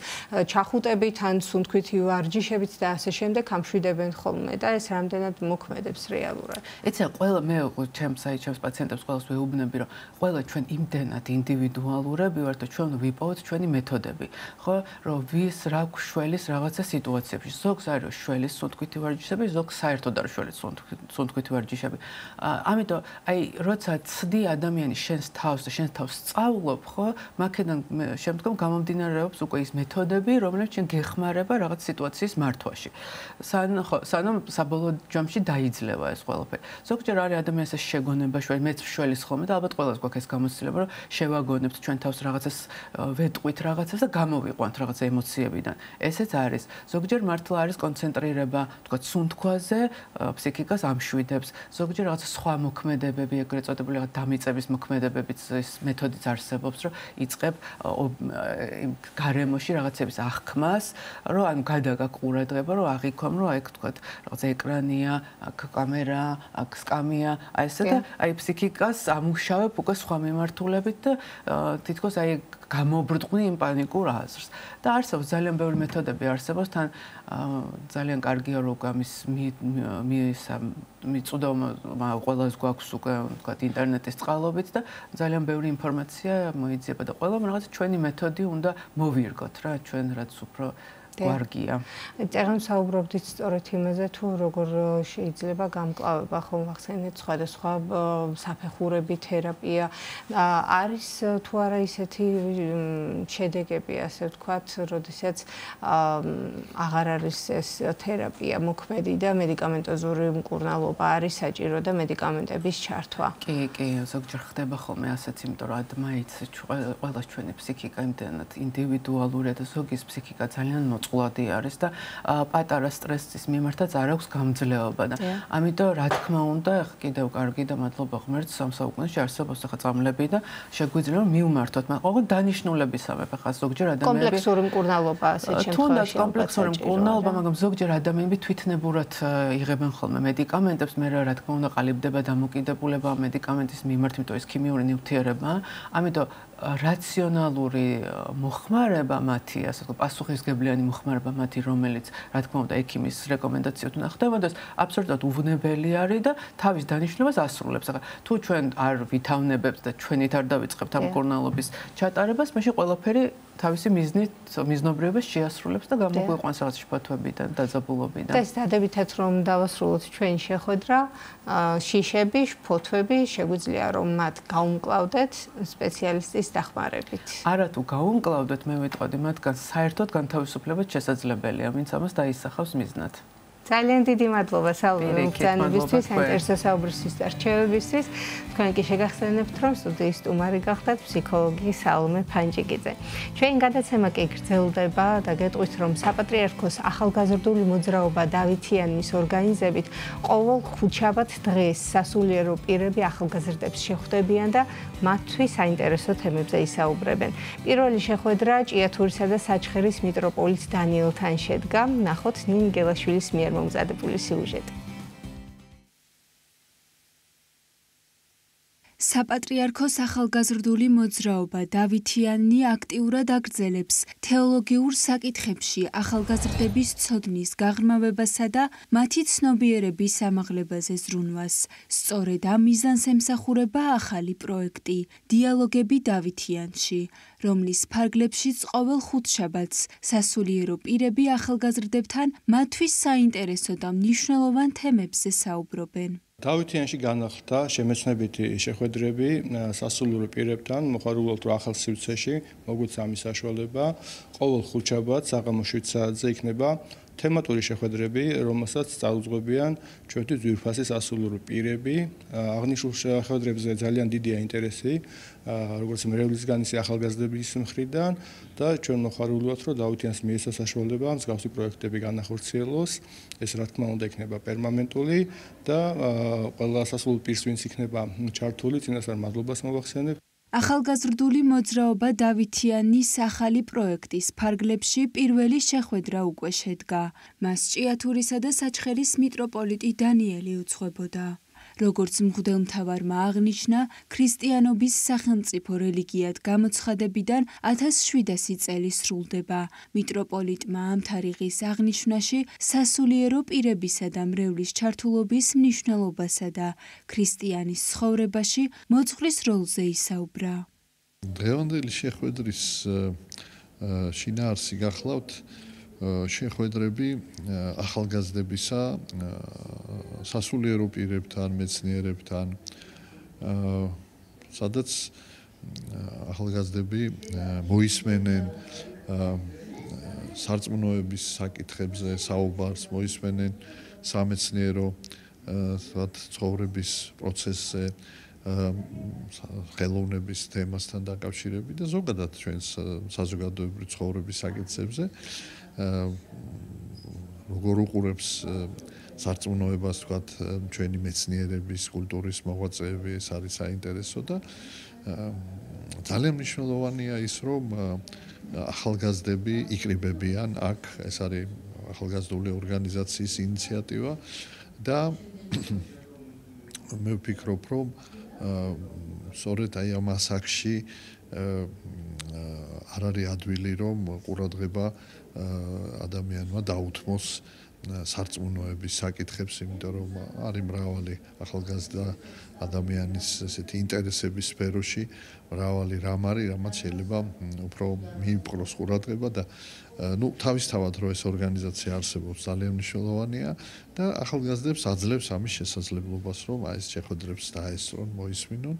S1: ჩახუტებით ან სუნთქვითი ვარჯიშებით და ასე შემდეგ ამშვიდებენ ხოლმე და ეს რამდენად მოქმედებს რეალურად.
S7: ეცა ყველა მე ჩემს პაციენტებს ყველას ვეუბნები, რომ ყველა ჩვენ იმდენად ინდივიდუალურები ვართ და ჩვენ ვიპოვოთ ჩვენი მეთოდები, ხო? რომ ვის რა გშველის რაღაცა სიტუაციებში. ზოგს არის შველის სუნთქვითი ვარჯიშები, ზოგს საერთოდ არ შველის სუნთქვითი ვარჯიშები. ამიტომ აი როცა ცდი ადამიანი შენს თავს და შენს თავს სწავლობ, ხო? მაქედან შემდგომ გამომდინარეობს უკვე ის მეთოდები, რომლებიც შენ გეხმარება რაღაც სიტუაციის მართვაში. სანამ საბოლოო ჯამში დაიძლევა ეს ყველაფერი. ზოგჯერ არის ადამიანს ეს შეგონება შველი, მეც შველის ხოლმე და ალბათ ყველას გვაქვს ეს გამოცდილება, რომ შევაგონებთ ჩვენ თავს რაღაცას ვეტყვით რაღაცას და გამოვიყვანთ რაღაცა ემოციებიდან. ესეც არის. ზოგჯერ მართლა არის კონცენტრირება, თქვა სუნთქვაზე, ფსიქიკას ამშვიდებს. ზოგჯერ რაღაცა სხვა მოქმედებები, ეგრეთ წოდებული რაღაც დამიწების მოქმედებებიც ის მეთოდიც არსებობს, რომ იწყებ იმ გარემოში რაღაცების აღქმას, რომ ანუ გადაგაკ ყურადღება, რომ აღიქვამ, რომ აი თქვა რაღაცა ეკრანია, აქ კამერა, აქ სკამია, აი ესე და აი ფსიქიკას ამუშავებ უკვე სხვა მიმართულებით და თითქოს აი გამობრწყვნი იმ პანიკურ აზრს. და არსებობს ძალიან ბევრი მეთოდები არსებობს, თან ძალიან კარგია რომ გამის მიწვდომა ყველას გვაქვს უკვე ვთქვათ ინტერნეტის წყალობით და ძალიან ბევრი ინფორმაცია მოიძიება და ყველამ რაღაც ჩვენი მეთოდი უნდა მოვირგოთ რა, ჩვენ რაც უფრო გვარგია.
S1: წერან საუბრობდით სწორედ იმაზე, თუ როგორ შეიძლება გამკლავება ხომ ახსენეთ სხვადასხვა საფეხურები, თერაპია. არის თუ არა ისეთი შედეგები, ასე ვთქვათ, როდესაც აღარ არის ეს თერაპია მოქმედი და მედიკამენტოზური მკურნალობა არის საჭირო და მედიკამენტების ჩართვა.
S7: კი, ზოგჯერ ხდება ხოლმე ასეც, იმიტომ რომ მაინც ყველა ჩვენი ფსიქიკა იმდენად ინდივიდუალურია და ზოგის ფსიქიკა ძალიან უწყლადი არის და პატარა სტრესის მიმართაც არ აქვს გამძლეობა და ამიტომ რა თქმა უნდა ახლა კიდევ კარგი და მადლობა ღმერთს სამ საუკუნეში არსებობს ახლა წამლები და შეგვიძლია მივმართოთ მაგრამ ყოველ დანიშნულებისამებრ ახლა ზოგჯერ ადამიანები
S1: კომპლექსური მკურნალობა ასეთ შემთხვევაში
S7: თუნდაც კომპლექსური მკურნალობა მაგრამ ზოგჯერ ადამიანები თვითნებურად იღებენ ხოლმე მედიკამენტებს მე რა თქმა უნდა ყალიბდება დამოკიდებულება მედიკამენტის მიმართ იმიტომ ეს ქიმიური ნივთიერებაა ამიტომ რაციონალური მოხმარება მათი, ასე ვთქვათ, პასუხისგებლიანი მოხმარება მათი, რომელიც, რა თქმა უნდა, ექიმის რეკომენდაციით უნდა ხდებოდეს, აბსოლუტურად უვნებელი არის და თავის დანიშნულებას ასრულებს. ახლა თუ ჩვენ არ ვითავნებებთ და ჩვენით არ დავიწყებთ ამ მკურნალობის ჩატარებას, მაშინ ყველაფერი თავისი მიზნობრიობას შეასრულებს და გამოგვიყვანს რაღაც შფოთვებიდან, დაძაბულობიდან.
S1: და ეს დადებითად რომ დავასრულოთ ჩვენი შეხვედრა, შიშები, შფოთვები, შეგვიძლია რომ მათ გაუმკლავდეთ სპეციალისტის დახმარებით.
S7: არა თუ გაუმკლავდეთ, მე ვიტყოდი მათგან საერთოდ განთავისუფლება შესაძლებელია, ვინც ამას დაისახავს მიზნად.
S1: ძალიან დიდი მადლობა სალომე მოგზაურობისთვის, საინტერესო საუბრისთვის და რჩევებისთვის. თქვენ კი შეგახსენებთ, რომ სტუდიის სტუმარი გახდათ ფსიქოლოგი სალომე ფანჯიკიძე. ჩვენი გადაცემა კი გრძელდება და გეტყვით, რომ საპატრიარქოს ახალგაზრდული მოძრაობა დავითიანის ორგანიზებით ყოველ ხუთშაბათ დღეს სასულიერო პირები ახალგაზრდებს შეხვდებიან და მათთვის საინტერესო თემებზე ისაუბრებენ. პირველი შეხვედრა ჭიათურისა და საჩხერის მიტროპოლიტ დანიელთან შედგა. ნახოთ ნინი გელაშვილის მიერ მომზადებული სიუჟეტი.
S8: საპატრიარქოს ახალგაზრდული მოძრაობა დავითიანი აქტიურად აგრძელებს თეოლოგიურ საკითხებში ახალგაზრდების ცოდნის გაღრმავებასა და მათი ცნობიერების ამაღლებაზე ზრუნვას. სწორედ ამ მიზანს ემსახურება ახალი პროექტი დიალოგები დავითიანში, რომლის ფარგლებშიც ყოველ ხუთშაბათს სასულიერო პირები ახალგაზრდებთან მათთვის საინტერესო და მნიშვნელოვან თემებზე საუბრობენ.
S9: დავითიანში განახლდა შემეცნებითი შეხვედრები სასულიერო პირებთან, მოხარულობთ რომ ახალ სივრცეში მოგვიცა ამის საშუალება. ყოველ ხუთშაბათს საღამოს 7 საათზე იქნება თემატური შეხვედრები, რომელსაც წაუძღვებიან ჩვენთვის ძვირფასი სასულიერო პირები. აღნიშნულ შეხვედრებზე ძალიან დიდია ინტერესი, როგორც მრევლისგან ისე ახალგაზრდების მხრიდან და ჩვენ მოხარულობთ, რომ დავითიანს მიეცა საშუალება მსგავსი პროექტები განახორციელოს. ეს რა თქმა უნდა იქნება პერმანენტული და ყველა სასულიერო პირს ვინც იქნება ჩართული, წინასწარ მადლობას მოვახსენებ.
S8: ახალგაზრდული მოძრაობა დავითიანის ახალი პროექტის ფარგლებში პირველი შეხვედრა უკვე შედგა. მას ჭიათურისა და საჩხერის მიტროპოლიტი დანიელი უძღვებოდა. როგორც მღვდელმთავარმა აღნიშნა, ქრისტიანობის სახელმწიფო რელიგიად გამოცხადებიდან 1700 წელი სრულდება. მიტროპოლიტმა ამ თარიღის აღნიშვნაში სასულიერო პირებისა და მრევლის ჩართულობის მნიშვნელობასა და ქრისტიანის ცხოვრებაში მოძღვრის როლზე ისაუბრა.
S6: დღევანდელი შეხვედრის შინაარსი გახლავთ შეხვედრები ახალგაზრდებისა სასულიერო პირებთან, მეცნიერებთან, სადაც ახალგაზრდები მოისმენენ სარწმუნოების საკითხებზე საუბარს, მოისმენენ სამეცნიერო ცხოვრების პროცესზე, ხელოვნების თემასთან დაკავშირებით და ზოგადად ჩვენს საზოგადოებრივ ცხოვრების საკითხებზე. როგორ უყურებს სარწმუნოებას თქვათ ჩვენი მეცნიერების, კულტურის მოღვაწეები, ეს არის საინტერესო და ძალიან მნიშვნელოვანია ის, რომ ახალგაზრდები იკრიბებიან აქ, ეს არის ახალგაზრდული ორგანიზაციის ინიციატივა და მე ვფიქრობ, რომ სწორედ აი ამ ასაკში არ არის ადვილი, რომ ყურადღება ადამიანმა დაუთმოს სარწმუნოების საკითხებს, იმიტომ რომ არის მრავალი ახალგაზრდა ადამიანის ესეთი ინტერესების სფეროში, მრავალი რამ არის, რამაც შეიძლება უფრო მიიპყროს ყურადღება და თავისთავად რომ ეს ორგანიზაცია არსებობს, ძალიან მნიშვნელოვანია და ახალგაზრდებს აძლევს ამის შესაძლებლობას, რომ აი ეს შეხვედრებს დაესწრონ, მოისმინონ.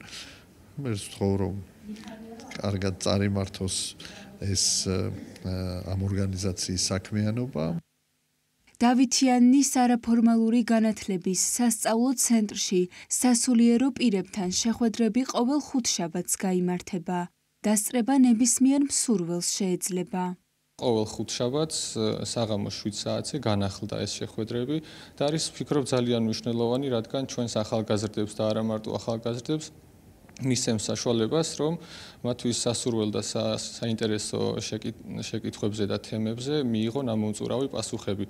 S6: მე ვთხოვ, რომ კარგად წარიმართოს ეს ამ ორგანიზაციის საქმიანობა.
S8: დავითიანის არაფორმალური განათლების სასწავლო ცენტრში სასულიერო პირებთან შეხვედრები ყოველ ხუთშაბათს გაიმართება. დასწრება ნებისმიერ მსურველს შეეძლება.
S9: ყოველ ხუთშაბათს საღამოს 7 საათზე განახლდა ეს შეხვედრები და არის ვფიქრობ ძალიან მნიშვნელოვანი, რადგან ჩვენს ახალგაზრდებს და არა მარტო ახალგაზრდებს მისცემს საშუალებას, რომ მათთვის სასურველ და საინტერესო შეკითხვებზე და თემებზე მიიღონ ამომწურავი პასუხები,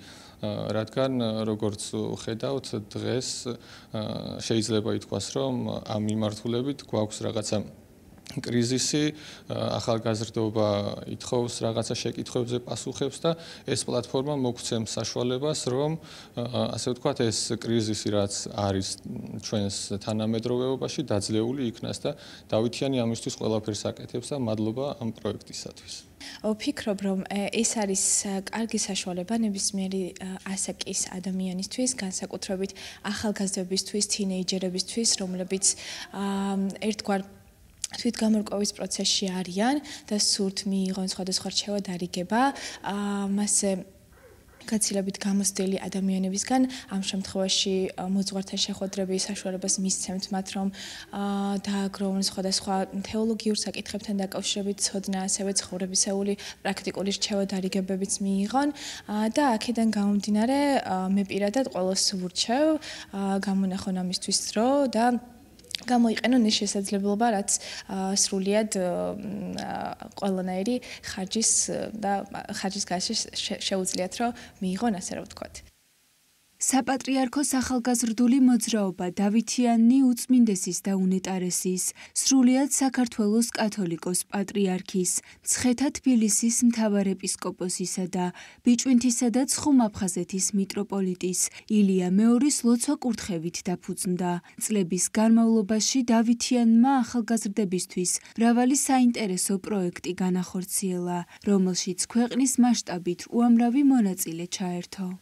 S9: რადგან როგორც ხედავთ, დღეს შეიძლება ითქვას, რომ ამ მიმართულებით გვაქვს რაღაცა კრიზისი, ახალგაზრდობა ითხოვს რაღაცა შეკითხვებზე პასუხებს და ეს პლატფორმა მოგცემს საშუალებას, რომ ასე ვთქვათ, ეს კრიზისი, რაც არის ჩვენს თანამედროვეობაში, დაძლეული იქნას და დავითიანი ამისთვის ყველაფერს აკეთებს და მადლობა ამ პროექტისათვის.
S10: ვფიქრობ, რომ ეს არის კარგი საშუალება ნებისმიერი ასაკის ადამიანისთვის, განსაკუთრებით ახალგაზრდებისთვის, თინეიჯერებისთვის, რომლებიც ერთგვარ თვითგამორკვევის პროცესში არიან და სურთ მიიღონ სხვადასხვა რჩევა დარიგება, მასზე გაცილებით გამოცდილი ადამიანებისგან ამ შემთხვევაში მოძღვართან შეხვედრების საშუალებას მისცემთ მათ, რომ დააგროვონ სხვადასხვა თეოლოგიურ საკითხებთან დაკავშირებით ცოდნა, ასევე ცხოვრებისეული პრაქტიკული რჩევა დარიგებებიც მიიღონ და აქედან გამომდინარე მე პირადად ყველას ვურჩევ გამონახონ ამისთვის დრო და გამოიყენონ ეს შესაძლებლობა, რაც სრულიად ყველანაირი ხარჯის გარეშე შეუძლიათ, რომ მიიღონ, ასე რომ ვთქვათ.
S8: საპატრიარქოს ახალგაზრდული მოძრაობა დავითიანი უწმინდესის და უნეტარესის, სრულიად საქართველოს კათოლიკოს პატრიარქის, მცხეთა თბილისის მთავარეპისკოპოსისა და ბიჭვინთისა და ცხუმ-აფხაზეთის მიტროპოლიტის ილია მეორის ლოცვა კურთხევით დაფუძნდა. წლების განმავლობაში დავითიანმა ახალგაზრდებისთვის მრავალი საინტერესო პროექტი განახორციელა, რომელშიც ქვეყნის მასშტაბით უამრავი მონაწილე ჩაერთო.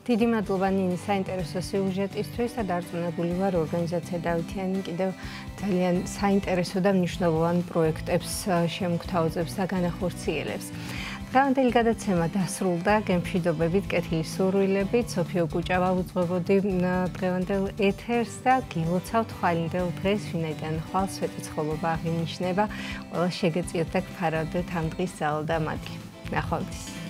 S1: დიდი მადლობა ნინი საინტერესო სიუჟეტისთვის და დარწმუნებული ვარ, ორგანიზაცია დავითიანი კიდევ ძალიან საინტერესო და მნიშვნელოვან პროექტებს შემოგთავაზებს და განახორციელებს. დღევანდელი გადაცემა დასრულდა, გემშვიდობებით, კეთილი სურვილებით, სოფიო კუჭავა უძღვებოდი დღევანდელ ეთერს და გილოცავთ ხვალინდელ დღეს, ვინაიდან ხვალ სვეტი ცხოვრება აღინიშნება, ყველა შეგეწიოთ და გფარავდეთ ამ დღის ძალა და მადლი. ნახვამდის.